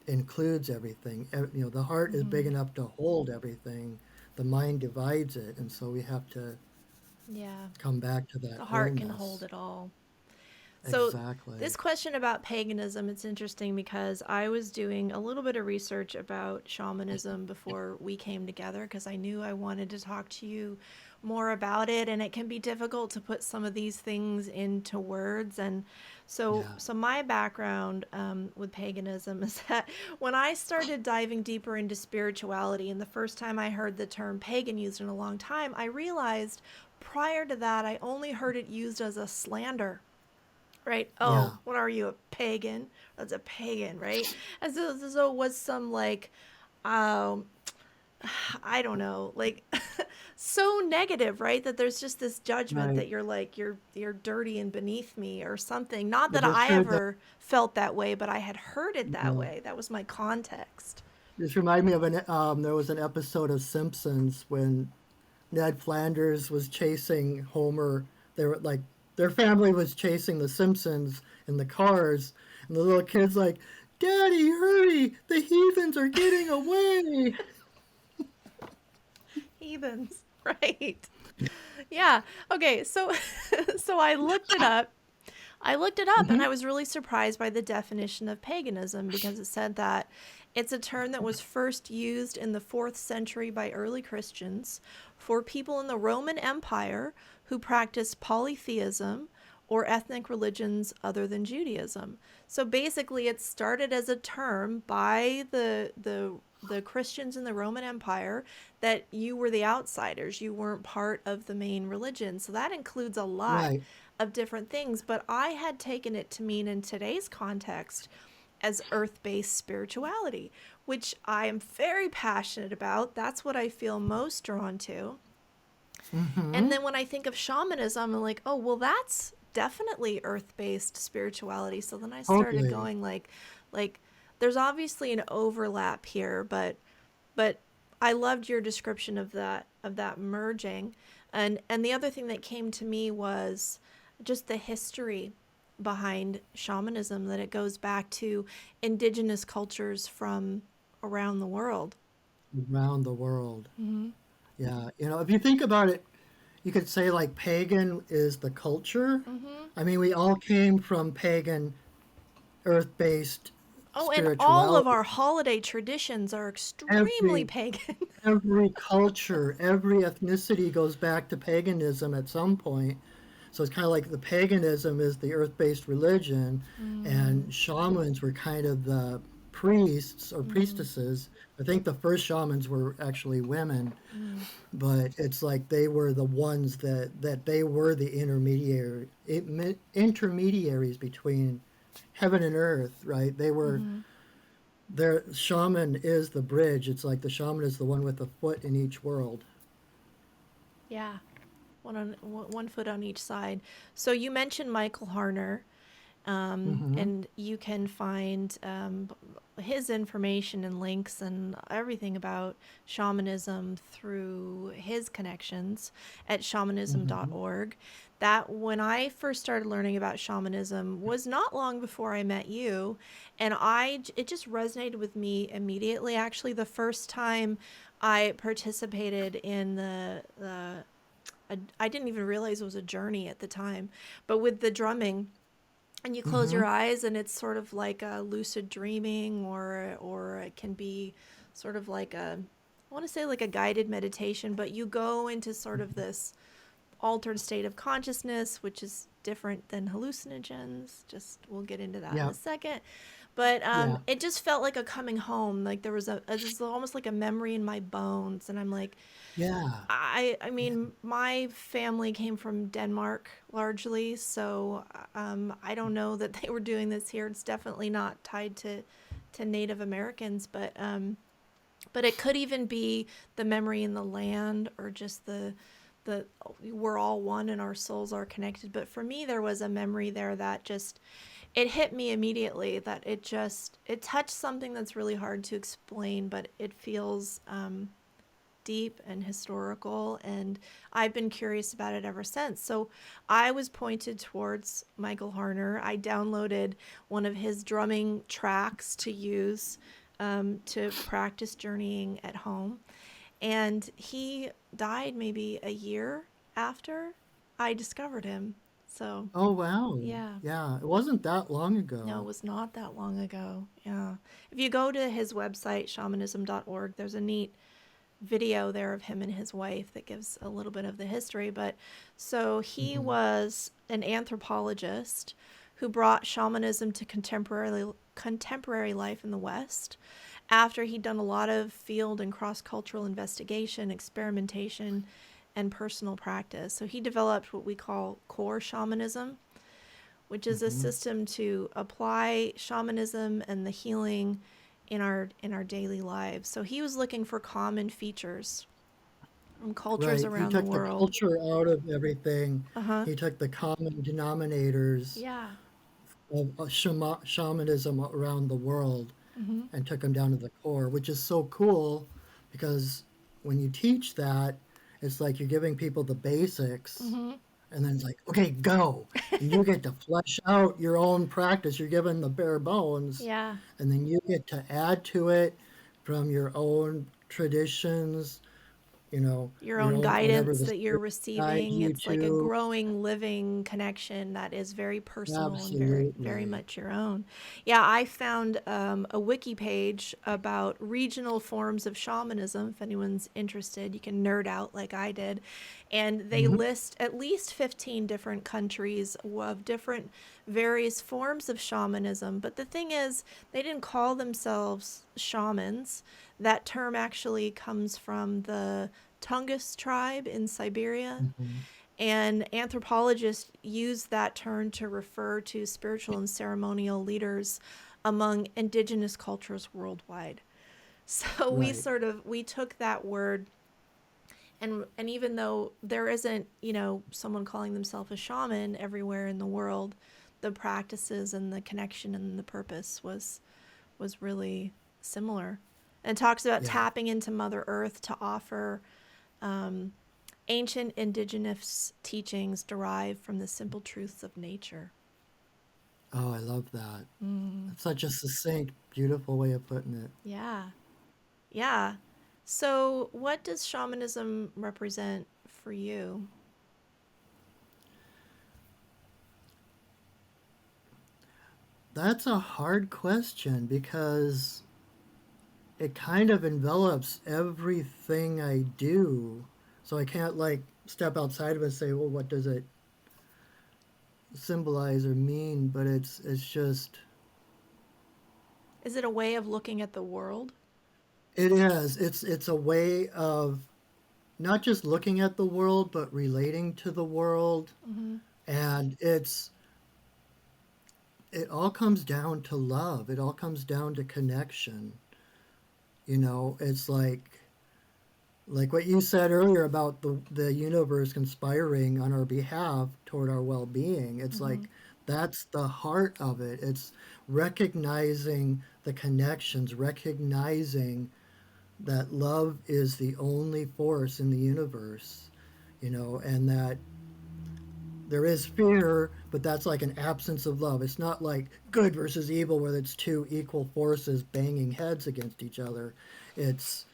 includes everything. The heart is Mm-hmm. big enough to hold everything. The mind divides it, and so we have to Yeah. come back to that The heart can hold wholeness. it all. So, Exactly. this question about paganism, it's interesting because I was doing a little bit of research about shamanism before we came together because I knew I wanted to talk to you more about it, and it can be difficult to put some of these things into words. And Yeah. so my background with paganism is that when I started diving deeper into spirituality, and the first time I heard the term pagan used in a long time, I realized prior to that I only heard it used as a slander, right? Oh, Yeah. what are you, a pagan? That's a pagan, right? As though it was some like, um, I don't know, like so negative, right? That there's just this judgment Right. that you're like you're dirty and beneath me or something. Not I that just I heard that. ever felt that way, but I had heard it that uh, way. That was my context. This reminded me of there was an episode of Simpsons when Ned Flanders was chasing Homer. They were like, their family was chasing the Simpsons in the cars, and the little kid's like, "Daddy, hurry! The heathens are getting away!" Heathens, right? Yeah. Okay. So, so I looked it up. And Hmm. I was really surprised by the definition of paganism because it said that it's a term that was first used in the 4th century by early Christians for people in the Roman Empire who practiced polytheism or ethnic religions other than Judaism. So basically, it started as a term by the Christians in the Roman Empire that you were the outsiders, you weren't part of the main religion. So that includes a lot Right. of different things, but I had taken it to mean in today's context as earth based spirituality, which I am very passionate about. That's what I feel most drawn to. And Hmm. then when I think of shamanism, I'm like, oh, well, that's definitely earth based spirituality. So then I started Totally. going like, there's obviously an overlap here, but I loved your description of that merging. And the other thing that came to me was just the history behind shamanism, that it goes back to indigenous cultures from around the world. Around the world. Mm-hmm. Yeah. If you think about it, you could say like pagan is the culture. Mm-hmm. I mean, we all came from pagan, earth-based Oh, and all of spirituality. our holiday traditions are extremely Every pagan. every culture, every ethnicity goes back to paganism at some point. So it's kind of like the paganism is the earth-based religion, Mm, and shamans were kind of the priests or mm, priestesses. I think the first shamans were actually women, mm, but it's like they were the ones that they were the intermediaries between heaven and earth, right? They were mm-hmm. their shaman is the bridge. It's like the shaman is the one with a foot in each world. Yeah, one foot on each side. So you mentioned Michael Harner. Mm-hmm. And you can find his information and links and everything about shamanism through his connections at Mm-hmm. shamanism.org. That when I first started learning about shamanism was not long before I met you, and it just resonated with me immediately. Actually, the first time I participated in I didn't even realize it was a journey at the time, but with the drumming, and you close Mm-hmm. your eyes and it's sort of like a lucid dreaming, or it can be sort of like I want to say like a guided meditation, but you go into sort of this altered state of consciousness, which is different than hallucinogens. Just we'll get into that in Yeah. a second. But Yeah. it just felt like a coming home. Like there was just almost like a memory in my bones, and I'm like, Yeah. I Yeah. mean, my family came from Denmark largely, so I don't know that they were doing this here. It's definitely not tied to Native Americans, but it could even be the memory in the land, or just the we're all one and our souls are connected. But for me, there was a memory there that just it hit me immediately, that it touched something that's really hard to explain, but it feels deep and historical, and I've been curious about it ever since. So I was pointed towards Michael Harner. I downloaded one of his drumming tracks to use to practice journeying at home, and he died maybe a year after I discovered him. So Oh, wow. yeah. Yeah. It wasn't that long No, it ago. was not that long ago. Yeah. If you go to his website, shamanism.org, there's a neat video there of him and his wife that gives a little bit of the history. But so he Mm-hmm. was an anthropologist who brought shamanism to contemporary life in the West after he'd done a lot of field and cross-cultural investigation, experimentation, and personal practice. So he developed what we call core shamanism, which is a Mm-hmm. system to apply shamanism and the healing in our daily lives. So he was looking for common features from cultures Right. He around the took the world. culture out of everything. Uh-huh. He took the common denominators Yeah. of shamanism around the world Mhm. and took them down to the core, which is so cool because when you teach that, it's like you're giving people the basics, Mhm. and then it's like, okay, go. And you get to flesh out your own practice. You're given the bare bones, Yeah. and then you get to add to it from your own traditions, Your your own own whatever guidance the that you're spirit guides receiving. you It's like a to. growing, living connection that is very personal and very, very Absolutely. much your own. Yeah, I found a wiki page about regional forms of shamanism. If anyone's interested, you can nerd out like I did. And they Hmm. list at least 15 different countries of different various forms of shamanism. But the thing is, they didn't call themselves shamans. That term actually comes from the Tungus tribe in Siberia, Hmm. and anthropologists use that term to refer to spiritual and ceremonial leaders among indigenous cultures worldwide. So Right. we took that word, and even though there isn't, someone calling themselves a shaman everywhere in the world, the practices and the connection and the purpose was really similar. And talks about Yeah. tapping into Mother Earth to offer um, ancient indigenous teachings derived from the simple truths of nature. Oh, I love that. Mm, That's such a succinct, beautiful way of putting it. yeah, yeah. So, what does shamanism represent for you? That's a hard question because it kind of envelops everything I do. So I can't like step outside of it and say, well, what does it symbolize or mean? But it's just Is it a way of looking at the world? it is. It's a way of not just looking at the world, but relating to the world. Mm-hmm. And it all comes down to love. It all comes down to connection. It's like what you said earlier about the universe conspiring on our behalf toward our well-being. It's Mm-hmm. like That's the heart of it. It's recognizing the connections, recognizing that love is the only force in the universe, and that there is fear, but that's like an absence of love. It's not like good versus evil where it's two equal forces banging heads against each other. It's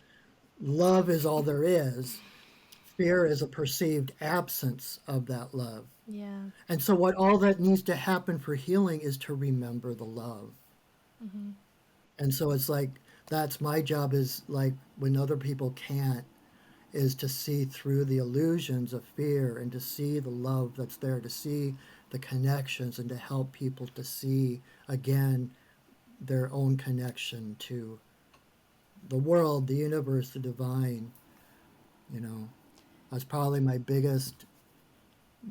love is all there is. Fear is a perceived absence of that love. Yeah. And so, what all that needs to happen for healing is to remember the love. Mm-hmm. And so, it's like that's my job is like when other people can't, is to see through the illusions of fear and to see the love that's there, to see the connections and to help people to see again their own connection to the world, the universe, the divine. You know, that's probably my biggest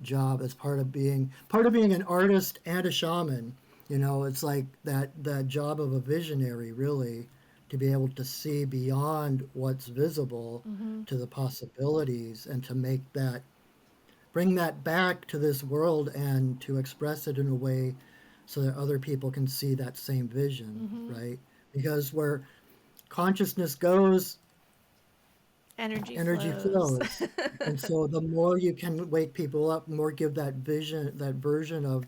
job as part of being an artist and a shaman. It's like that job of a visionary, really, to be able to see beyond what's visible Mm-hmm. to the possibilities and to bring that back to this world and to express it in a way so that other people can see that same vision, Mm-hmm. right? Because where consciousness goes, Energy energy flows. flows. And so the more you can wake people up, more give that vision, that version of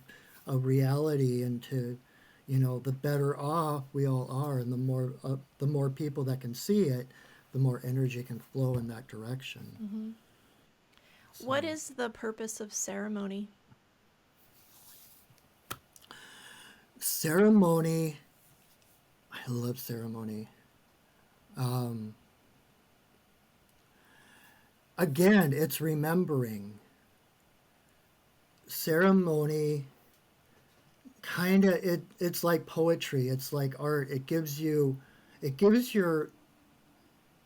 reality into, the better off we all are. And the more people that can see it, the more energy can flow in that direction. Mm-hmm. So What is the purpose of ceremony? ceremony, I love ceremony. Um, Again, it's remembering. Ceremony it's like poetry, it's like art. It gives your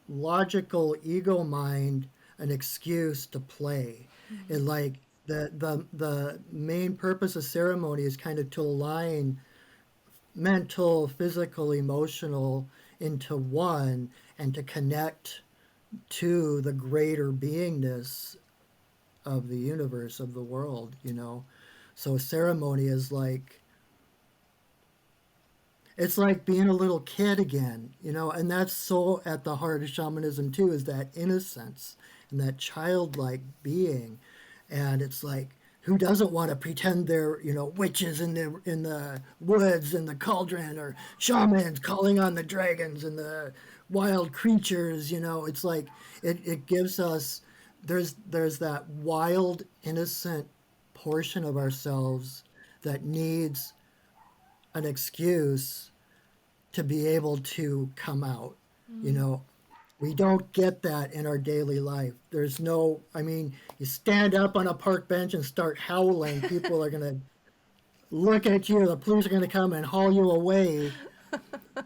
logical ego mind an excuse to play. Mm-hmm. And like the main purpose of ceremony is kind of to align mental, physical, emotional into one and to connect to the greater beingness of the universe, of the world. So ceremony is like it's like being a little kid again, and that's so at the heart of shamanism too, is that innocence and that childlike being. And it's like, who doesn't want to pretend they're, witches in the woods in the cauldron, or shamans calling on the dragons and the wild creatures, it's like it gives us there's that wild, innocent portion of ourselves that needs an excuse to be able to come out. You Mm-hmm. know, we don't get that in our daily life. There's no, I mean, you stand up on a park bench and start howling, people are going to look at you, the police are going to come and haul you away.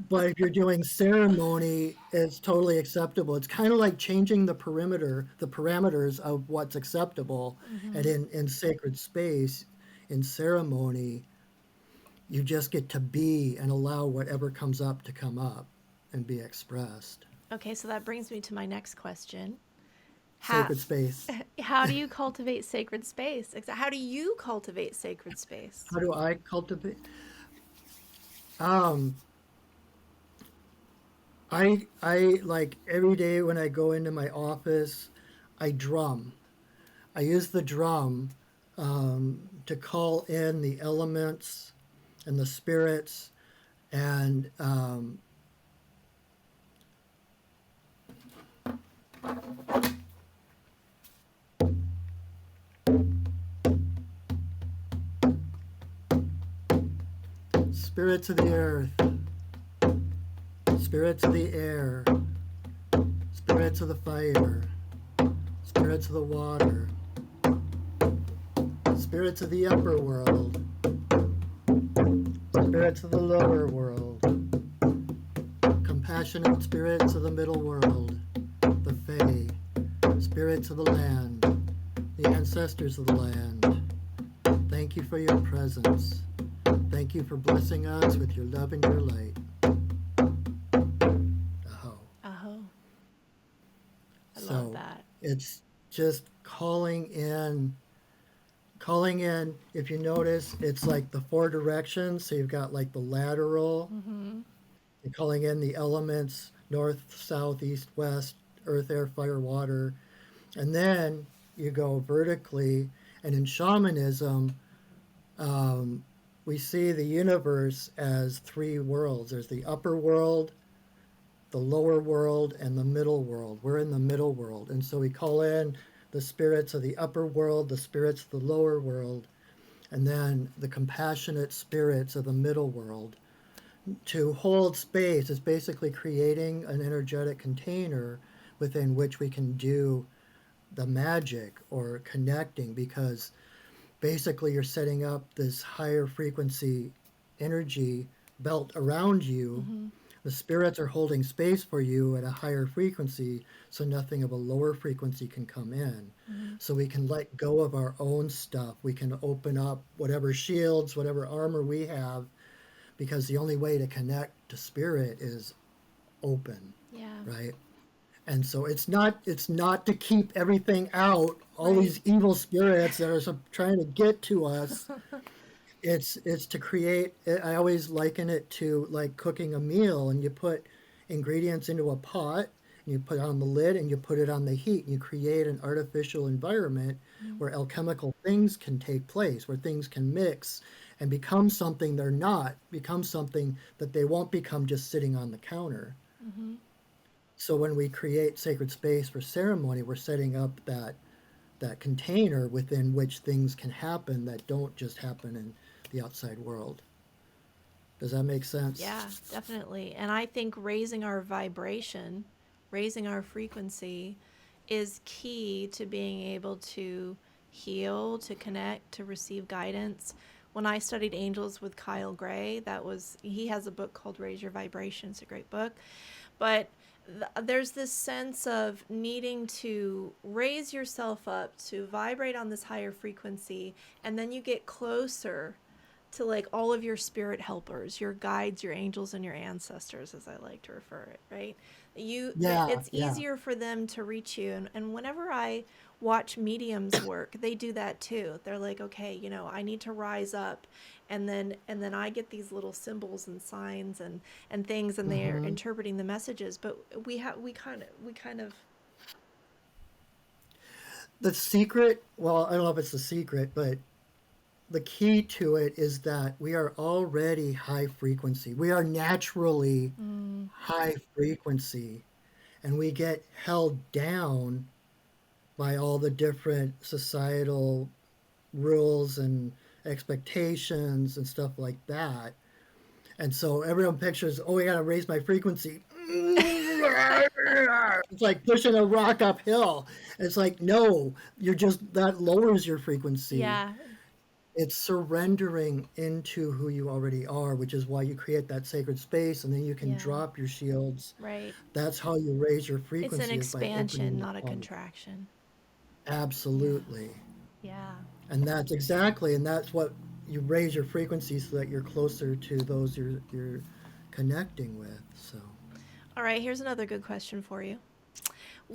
But if you're doing ceremony, it's totally acceptable. It's kind of like changing the parameters of what's acceptable. And Mm-hmm. in sacred space, in ceremony, you just get to be and allow whatever comes up to come up and be expressed. Okay, so that brings me to my next question. How Sacred space. how do you cultivate sacred space? How do you cultivate sacred space? How do I cultivate? Um, I like every day when I go into my office, I drum. I use the drum to call in the elements and the spirits and spirits of the earth, spirits of the air, spirits of the fire, spirits of the water, spirits of the upper world, spirits of the lower world, compassionate spirits of the middle world, the Fae, spirits of the land, the ancestors of the land. Thank you for your presence. Thank you for blessing us with your love and your light. Aho. Oh, I love So that. it's just calling in calling in, if you notice, it's like the four directions. So you've got like the lateral, you're calling in the elements north, south, east, west, earth, air, fire, water. And then you go vertically. And in shamanism, um, we see the universe as three worlds. There's the upper world, the lower world, and the middle world. We're in the middle world. And so we call in the spirits of the upper world, the spirits of the lower world, and then the compassionate spirits of the middle world. To hold space is basically creating an energetic container within which we can do the magic or connecting, because basically you're setting up this higher frequency energy belt around you. The spirits are holding space for you at a higher frequency, so nothing of a lower frequency can come in. So we can let go of our own stuff. We can open up whatever shields, whatever armor we have, because the only way to connect to spirit is open, Yeah. right? And so it's not to keep everything out, all Right. these evil spirits that are trying to get to us. It's to create. I always liken it to like cooking a meal, and you put ingredients into a pot, and you put on the lid, and you put it on the heat, and you create an artificial environment where alchemical things can take place, where things can mix and become something they're not, become something that they won't become just sitting on the counter. So when we create sacred space for ceremony, we're setting up that container within which things can happen that don't just happen in the outside world. Does that make sense? Yeah, definitely. And I think raising our vibration, raising our frequency is key to being able to heal, to connect, to receive guidance. When I studied angels with Kyle Gray, he has a book called Raise Your Vibration. It's a great book. But there's this sense of needing to raise yourself up to vibrate on this higher frequency, and then you get closer to like all of your spirit helpers, your guides, your angels, and your ancestors, as I like to refer it, right? Yeah, It's yeah. easier for them to reach you. And whenever I watch mediums work, they do that too. They're like, okay, I need to rise up, and then I get these little symbols and signs and things, and they're hmm interpreting the messages. But we kind of The secret, well, I don't know if it's the secret, but the key to it is that we are already high frequency. We are naturally high frequency, and we get held down by all the different societal rules and expectations and stuff like that. And so everyone pictures, oh, I got to raise my frequency. It's like pushing a rock uphill. It's like, no, that lowers your frequency. yeah, It's surrendering into who you already are, which is why you create that sacred space, and then you can yeah, drop your shields. right. That's how you raise your It's an frequency, is by expansion, opening the not a heart. contraction. Yeah, Absolutely. yeah. And that's what you raise your frequency so that you're closer to those you're connecting with. So, All right, here's another good question for you.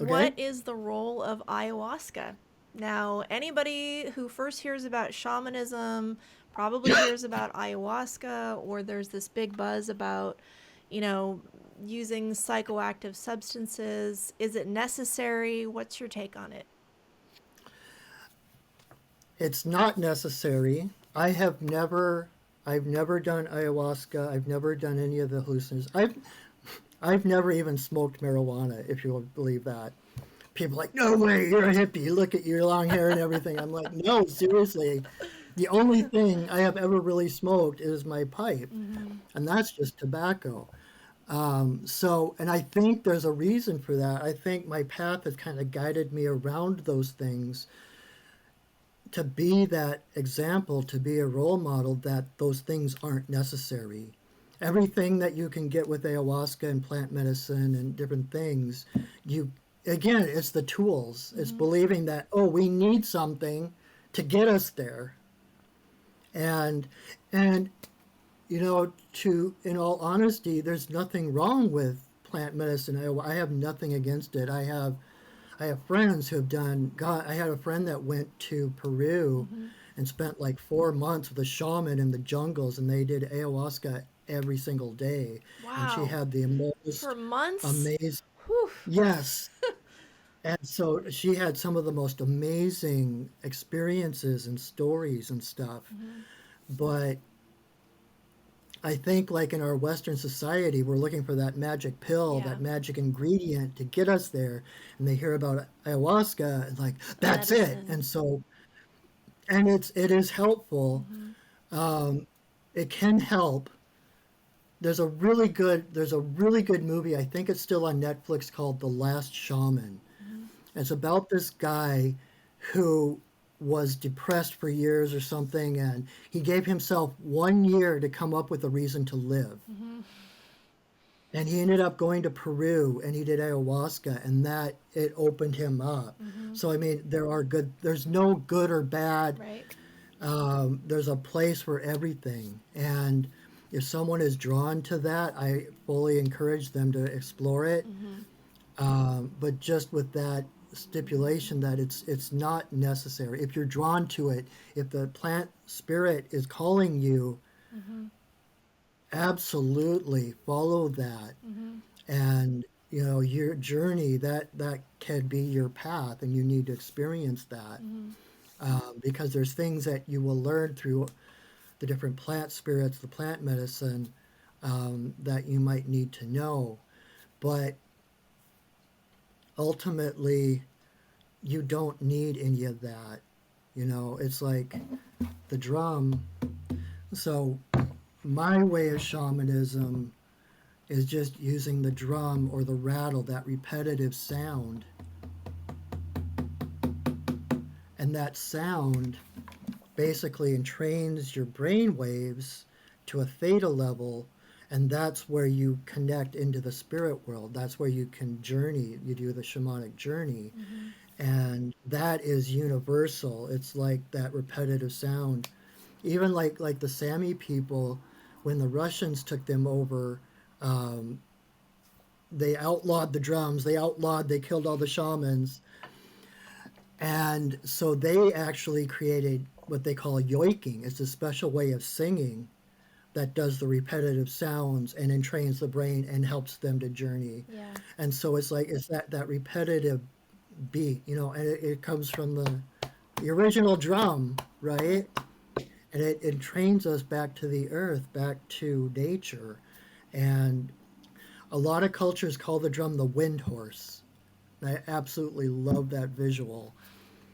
okay. What is the role of ayahuasca? Now, anybody who first hears about shamanism probably hears about ayahuasca, or there's this big buzz about, you know, using psychoactive substances. Is it necessary? What's your take on it? It's not necessary. I've never done ayahuasca. I've never done any of the hallucinogens. I've never even smoked marijuana, if you will believe that. People are like, no way, you're a hippie. Look at your long hair and everything. I'm like, no, seriously. The only thing I have ever really smoked is my pipe, Mm-hmm. and that's just tobacco. And I think there's a reason for that. I think my path has kind of guided me around those things to be that example, to be a role model that those things aren't necessary. Everything that you can get with ayahuasca and plant medicine and different things, you again, it's the tools. It's Mm-hmm. believing that, oh, we need something to get us there. And and to in all honesty, there's nothing wrong with plant medicine. I have nothing against it. I have friends who have done. God, I had a friend that went to Peru, Mm-hmm. and spent like 4 months with a shaman in the jungles, and they did ayahuasca every single day. And she Wow. had the For most months? amazing, Whew. yes. And so she had some of the most amazing experiences and stories and stuff. Hmm. But I think, like in our Western society, we're looking for that magic pill, Yeah. that magic ingredient to get us there. And they hear about ayahuasca, and like, The that's it. medicine. And so, and it is helpful. Hmm. Um, it can help. There's a really good movie. I think it's still on Netflix called The Last Shaman. Hmm. It's about this guy who was depressed for years or something, and he gave himself 1 year to come up with a reason to live. Hmm. And he ended up going to Peru, and he did ayahuasca, and that it opened him up. Hmm. So I mean, there's no good or bad. Right. There's a place for everything, and if someone is drawn to that, I fully encourage them to explore it. Hmm. But just with that stipulation that it's not necessary. If you're drawn to it, if the plant spirit is calling you, Hmm. absolutely follow that. Hmm. And your journey, that can be your path, and you need to experience that. Hmm. Because there's things that you will learn through the different plant spirits, the plant medicine, that you might need to know. But ultimately, you don't need any of that. It's like the drum. So, my way of shamanism is just using the drum or the rattle, that repetitive sound. And that sound basically entrains your brain waves to a theta level, and that's where you connect into the spirit world. That's where you can journey. You do the shamanic journey. Hmm. And that is universal. It's like that repetitive sound. Even like the Sami people, when the Russians took them over, um, they outlawed the drums. They killed all the shamans, and so they actually created what they call yoiking. It's a special way of singing that does the repetitive sounds and entrains the brain and helps them to journey. Yeah. And so it's that repetitive beat, and it comes from the original drum, right? Right. And it trains us back to the earth, back to nature. And a lot of cultures call the drum the wind horse. I absolutely love that visual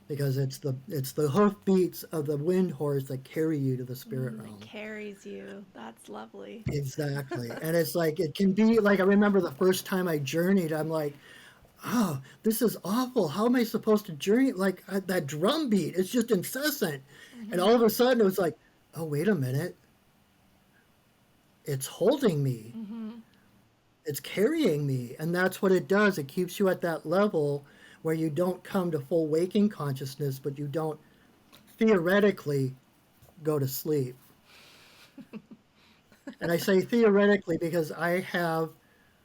because it's the hoof beats of the wind horse that carry you to the spirit It realm. carries you. That's lovely. Exactly. And it's like it can be like I remember the first time I journeyed, I'm like, oh, this is awful. How am I supposed to journey? Like that drum beat, it's just incessant. And Hmm. all of a sudden it was like, oh, wait a minute. It's holding me. Hmm. It's carrying me. And that's what it does. It keeps you at that level where you don't come to full waking consciousness, but you don't theoretically go to sleep. And I say theoretically because I have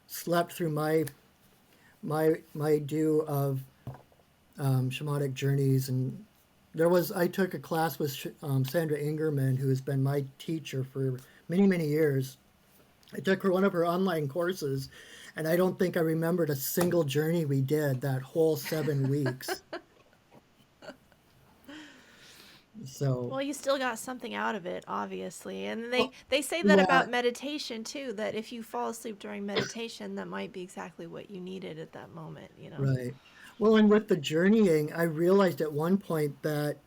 slept through my due of shamanic journeys, and I took a class with Sandra Ingerman, who has been my teacher for many, many years. I took one of her online courses, and I don't think I remembered a single journey we did that whole 7 weeks. So, Well, you still got something out of it, obviously. And well, they say that yeah, about meditation too, that if you fall asleep during meditation, that might be exactly what you needed at that moment, you know. right. Well, and with the journeying, I realized at one point that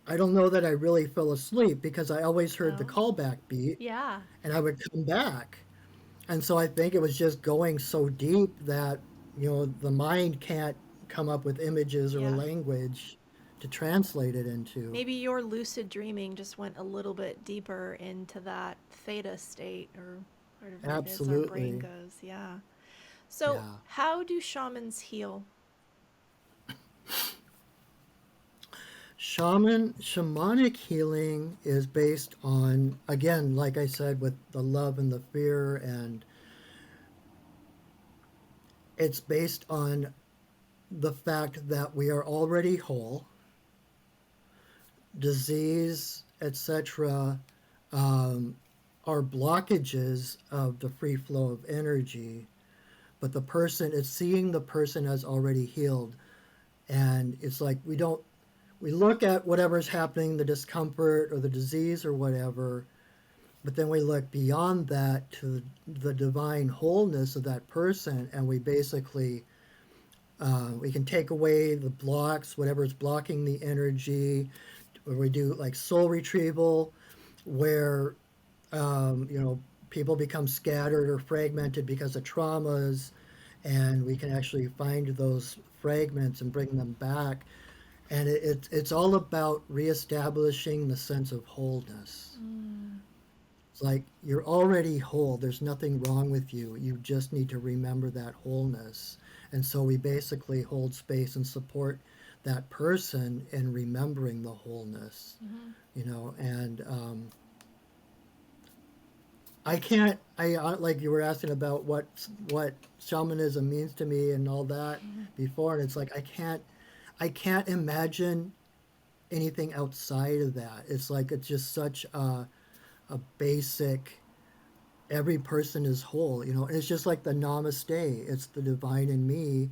I don't know that I really fell asleep because I always heard the No. callback beat, Yeah. and I would come back. And so I think it was just going so deep that, the mind can't come up with images or a Yeah. language to translate it into. Maybe your lucid dreaming just went a little bit deeper into that theta state or whatever it is our brain Absolutely. goes. Yeah. So, Yeah. how do shamans heal? Shamanic healing is based on, again, like I said, with the love and the fear, and it's based on the fact that we are already whole. disease, etc., um, are blockages of the free flow of energy. But the person, it's seeing the person as already healed. And it's like we look at whatever's happening, the discomfort or the disease or whatever, but then we look beyond that to the divine wholeness of that person, and we basically we can take away the blocks, whatever is blocking the energy. Where we do like soul retrieval, where you know, people become scattered or fragmented because of traumas, and we can actually find those fragments and bring them back. And it's all about reestablishing the sense of wholeness. Mm. It's like you're already whole. There's nothing wrong with you. You just need to remember that wholeness. And so we basically hold space and support that person in remembering the wholeness, Mm-hmm. you know. And I can't. Like you were asking about what shamanism means to me and all that Mm-hmm. before, and it's like I can't imagine anything outside of that. It's like it's just such a basic. Every person is whole, you know. And it's just like the namaste. It's the divine in me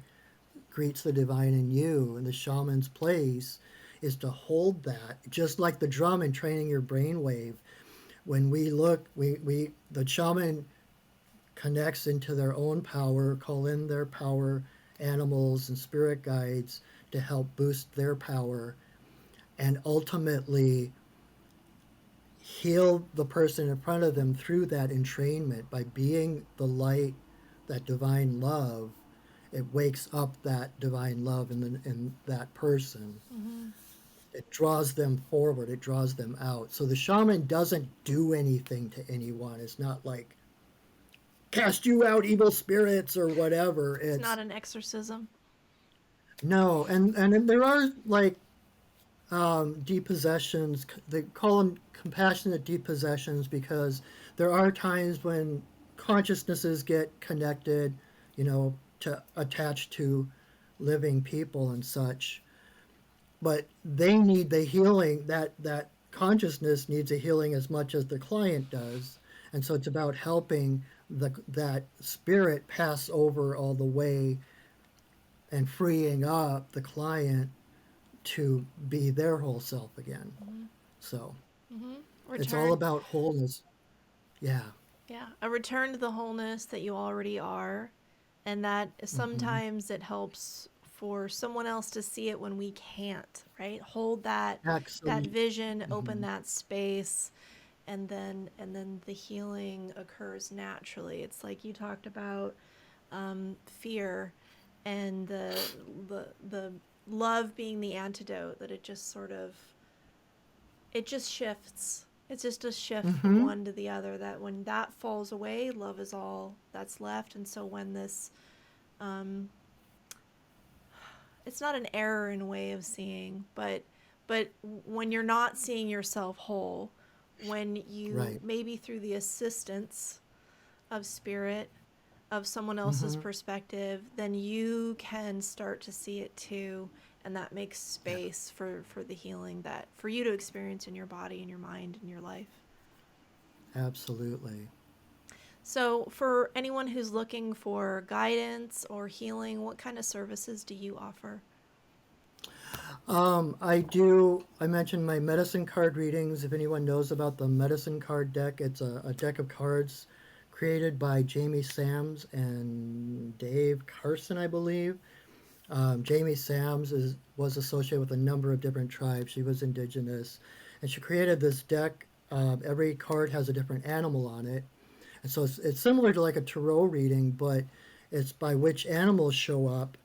greets the divine in you, and the shaman's place is to hold that, just like the drum and training your brainwave. When we look, we the shaman connects into their own power, call in their power animals and spirit guides to help boost their power, and ultimately heal the person in front of them through that entrainment by being the light, that divine love. It wakes up that divine love in that person. Mm-hmm. It draws them forward, it draws them out. So the shaman doesn't do anything to anyone. It's not like cast you out evil spirits or whatever. It's not It's an exorcism. no, and there are like depossessions. They call them compassionate depossessions because there are times when consciousnesses get connected, you know, to attach to living people and such. But they need the healing. That consciousness needs a healing as much as the client does, and so it's about helping that spirit pass over all the way and freeing up the client to be their whole self again. Mm-hmm. So Mm-hmm. it's all Return. about wholeness. Yeah. Yeah, a return to the wholeness that you already are, and that Hmm. sometimes it helps for someone else to see it when we can't, right? Hold that Excellent. vision, open Hmm. that space, and then the healing occurs naturally. It's like you talked about fear and the love being the antidote, that it just sort of it just shifts. It's just a shift from Hmm. one to the other. That when that falls away, love is all that's left. And so when this, um, it's not an error in a way of seeing, but when you're not seeing yourself whole, when you Right. maybe through the assistance of spirit, of someone else's Hmm. perspective, then you can start to see it too, and that makes Yeah. space for the healing that for you to experience in your body and your mind and your life. Absolutely. So, for anyone who's looking for guidance or healing, what kind of services do you offer? I do. I mentioned my medicine card readings. If anyone knows about the medicine card deck, it's a deck of cards created by Jamie Sams and Dave Carson, I believe. Jamie Sams was associated with a number of different tribes. She was indigenous, and she created this deck. Every card has a different animal on it, and so it's similar to like a tarot reading, but it's by which animals show up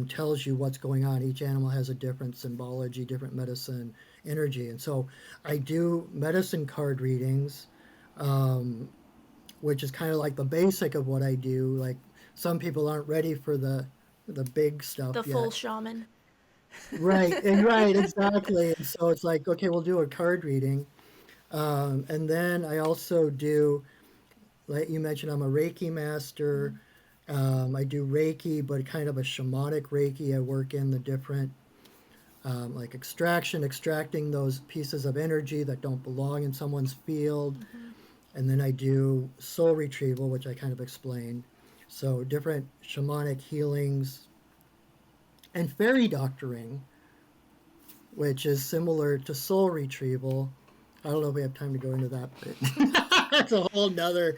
tells you what's going on. Each animal has a different symbology, different medicine energy, and so I do medicine card readings, um, which is kind of like the basic of what I do. Like some people aren't ready for the big stuff The full yet. shaman. Right, and right, exactly. And so it's like, okay, we'll do a card reading. And then I also do, like you mentioned, I'm a Reiki master. Mm-hmm. I do Reiki, but kind of a shamanic Reiki. I work in the different like extracting those pieces of energy that don't belong in someone's field. Mm-hmm. And then I do soul retrieval, which I kind of explained. So different shamanic healings and fairy doctoring, which is similar to soul retrieval. I don't know if we have time to go into that, but that's a whole nother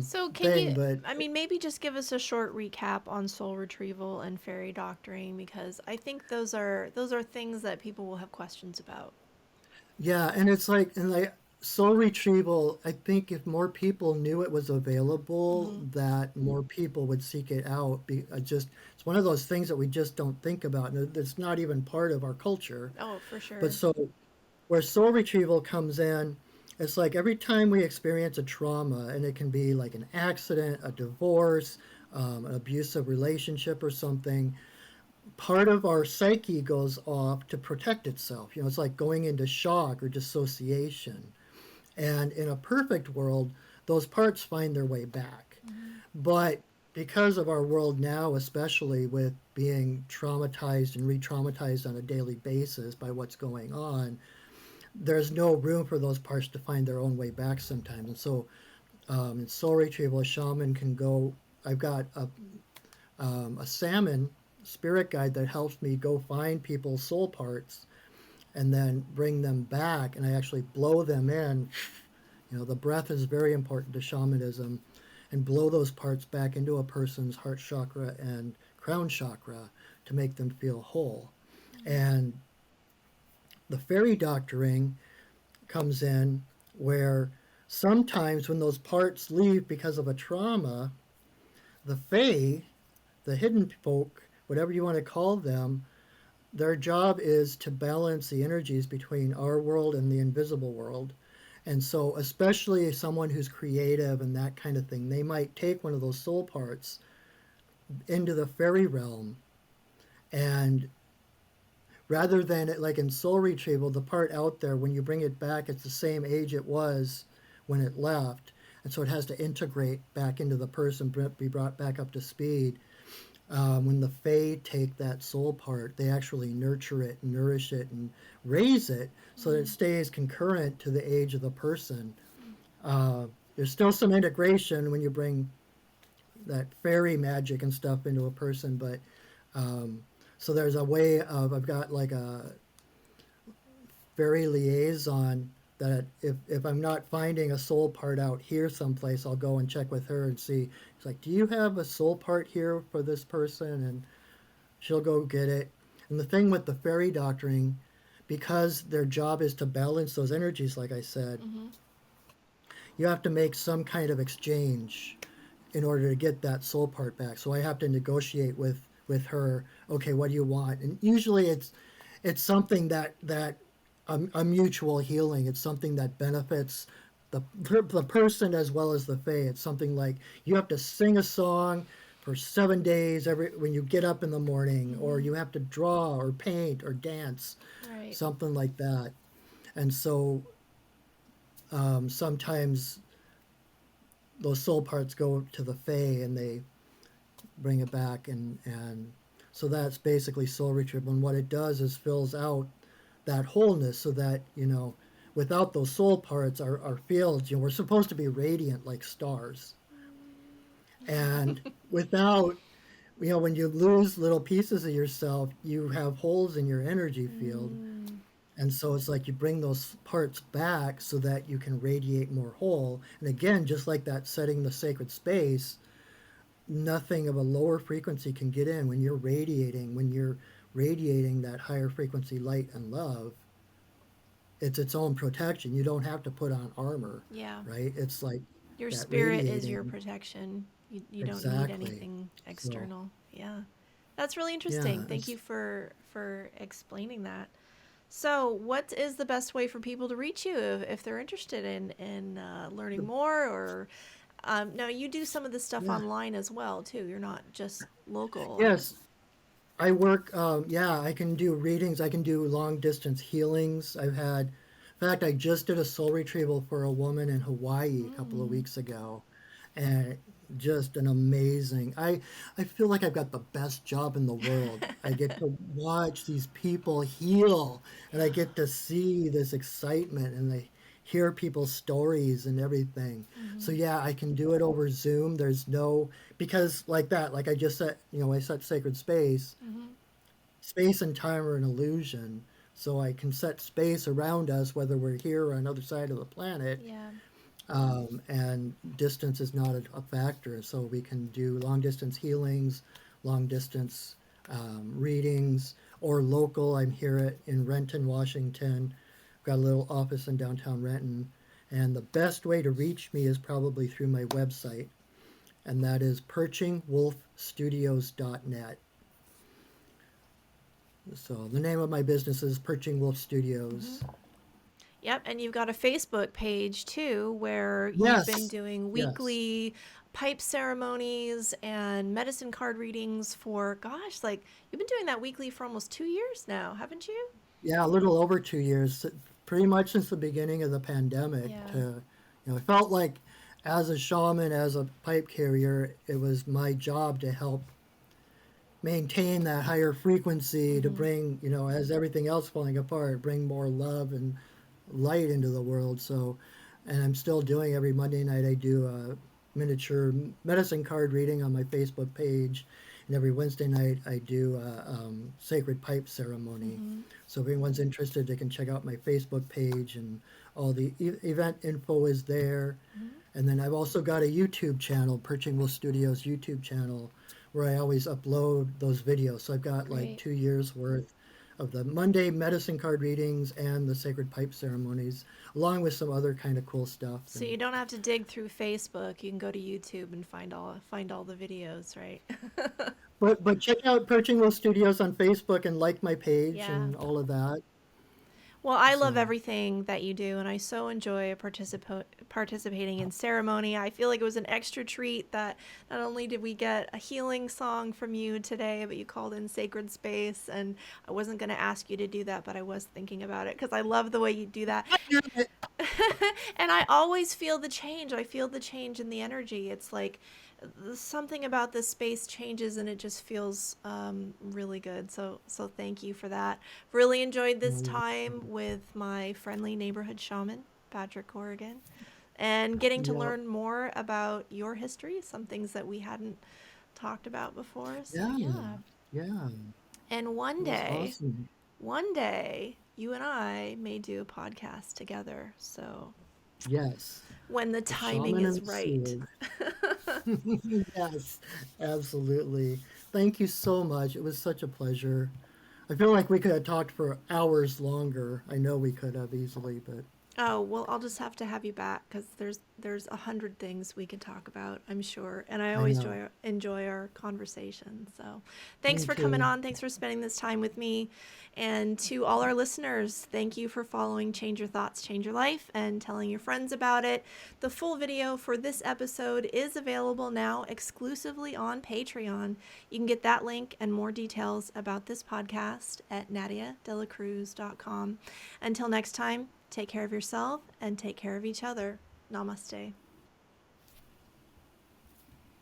So can thing. you, But I mean, maybe just give us a short recap on soul retrieval and fairy doctoring, because I think those are things that people will have questions about. yeah, and like soul retrieval, I think if more people knew it was available, Mm-hmm. that more people would seek it out. It's one of those things that we just don't think about, and it's not even part of our culture. Oh, for But sure. so where soul retrieval comes in, it's like every time we experience a trauma, and it can be like an accident, a divorce, an abusive relationship, or something. Part of our psyche goes off to protect itself. It's like going into shock or dissociation. And in a perfect world, those parts find their way back. Mm-hmm. But because of our world now, especially with being traumatized and re traumatized on a daily basis by what's going on, there's no room for those parts to find their own way back sometimes. And so in soul retrieval, a shaman can go. I've got a salmon spirit guide that helps me go find people's soul parts and then bring them back. And I actually blow them in. The breath is very important to shamanism, and blow those parts back into a person's heart chakra and crown chakra to make them feel whole. And the fairy doctoring comes in where sometimes when those parts leave because of a trauma, the fae, the hidden folk, whatever you want to call them, their job is to balance the energies between our world and the invisible world. And so, especially someone who's creative and that kind of thing, they might take one of those soul parts into the fairy realm. And rather than like in soul retrieval, the part out there, when you bring it back, it's the same age it was when it left. And so it has to integrate back into the person, be brought back up to speed. When the Fae take that soul part, they actually nurture it, nourish it, and raise it so that it Mm-hmm. stays concurrent to the age of the person. Uh, there's still some integration when you bring that fairy magic and stuff into a person, but um, so there's a way of I've got like a fairy liaison that if I'm not finding a soul part out here someplace, I'll go and check with her and see. It's like, do you have a soul part here for this person? And she'll go get it. And the thing with the fairy doctoring, because their job is to balance those energies, like I said, Mm-hmm. you have to make some kind of exchange in order to get that soul part back. So I have to negotiate with her. Okay, what do you want? And usually it's something that a mutual healing. It's something that benefits the person as well as the fae. It's something like you have to sing a song for 7 days every when you get up in the morning, or Mm-hmm. you have to draw or paint or dance, Right. something like that. And so sometimes those soul parts go to the fae and they bring it back, and so that's basically soul retrieval. And what it does is fills out that wholeness so that without those soul parts, our fields, we're supposed to be radiant like stars, and without when you lose little pieces of yourself, you have holes in your energy field. Mm. And so it's like you bring those parts back so that you can radiate more whole. And again, just like that setting the sacred space, nothing of a lower frequency can get in when you're radiating that higher frequency light and love. It's its own protection. You don't have to put on armor, Yeah. right? It's like Your that spirit is your radiating. protection. You don't need Exactly. anything So external. Yeah. That's really yeah, interesting. Thank you for explaining that. So, what is the best way for people to reach you if they're interested in learning more? Or now you do some of this stuff yeah, online as well too. You're not just local. yes. I work. Yeah, I can do readings. I can do long distance healings. In fact, I just did a soul retrieval for a woman in Hawaii a couple of Mm, weeks ago, and just an amazing. I feel like I've got the best job in the world. I get to watch these people heal, and I get to see this excitement, and I hear people's stories and everything. So Mm-hmm. yeah, I can do it over Zoom. There's no, because like that, like I just said, I set sacred space. Mm-hmm. Space and time are an illusion. So I can set space around us, whether we're here or on the other side of the planet, Yeah. and distance is not a factor. So we can do long distance healings, long distance readings, or local. I'm here in Renton, Washington. Got a little office in downtown Renton. And the best way to reach me is probably through my website, and that is perchingwolfstudios.net. So the name of my business is Perching Wolf Mm-hmm. Studios. Yep, and you've got a Facebook page too where you've been Yes, doing yes. weekly pipe ceremonies and medicine card readings for, gosh, like you've been doing that weekly for almost 2 years now, haven't you? Yeah, a little over 2 years, pretty much since the beginning of the pandemic. Yeah. It felt like as a shaman, as a pipe carrier, it was my job to help maintain that higher frequency to Mm-hmm. bring, as everything else falling apart, bring more love and light into the world. So, and I'm still doing every Monday night, I do a miniature medicine card reading on my Facebook page. And every Wednesday night, I do a sacred pipe ceremony. Mm-hmm. So if anyone's interested, they can check out my Facebook page, and all the event info is there. Mm-hmm. And then I've also got a YouTube channel, Perching Wolf Studios YouTube channel, where I always upload those videos. So I've got like Great. 2 years worth of the Monday medicine card readings and the sacred pipe ceremonies, along with some other kind of cool stuff. So And you don't have to dig through Facebook. You can go to YouTube and find all the videos, right? but check out Perching Wolf Studios on Facebook and like my page Yeah. and all of that. Well, I love So everything that you do, and I so enjoy participating in ceremony. I feel like it was an extra treat that not only did we get a healing song from you today, but you called in Sacred Space, and I wasn't going to ask you to do that, but I was thinking about it because I love the way you do that. And I always feel the change. I feel the change in the energy. It's like something about this space changes and it just feels really good. So thank you for that. Really enjoyed this time with my friendly neighborhood shaman, Patrick Corrigan, and getting to yeah, learn more about your history, some things that we hadn't talked about before. So yeah, yeah. yeah. And It was awesome. one day, you and I may do a podcast together. So Yes, when the the timing shaman is and the right. sword. Yes, absolutely. Thank you so much. It was such a pleasure. I feel like we could have talked for hours longer. I know we could have easily, but Oh, well, I'll just have to have you back because there's 100 things we could talk about, I'm sure. And I I always know. enjoy our conversation. So thanks Me for coming too. on. Thanks for spending this time with me. And to all our listeners, thank you for following Change Your Thoughts, Change Your Life and telling your friends about it. The full video for this episode is available now exclusively on Patreon. You can get that link and more details about this podcast at nadiadelacruz.com. Until next time, take care of yourself and take care of each other. Namaste.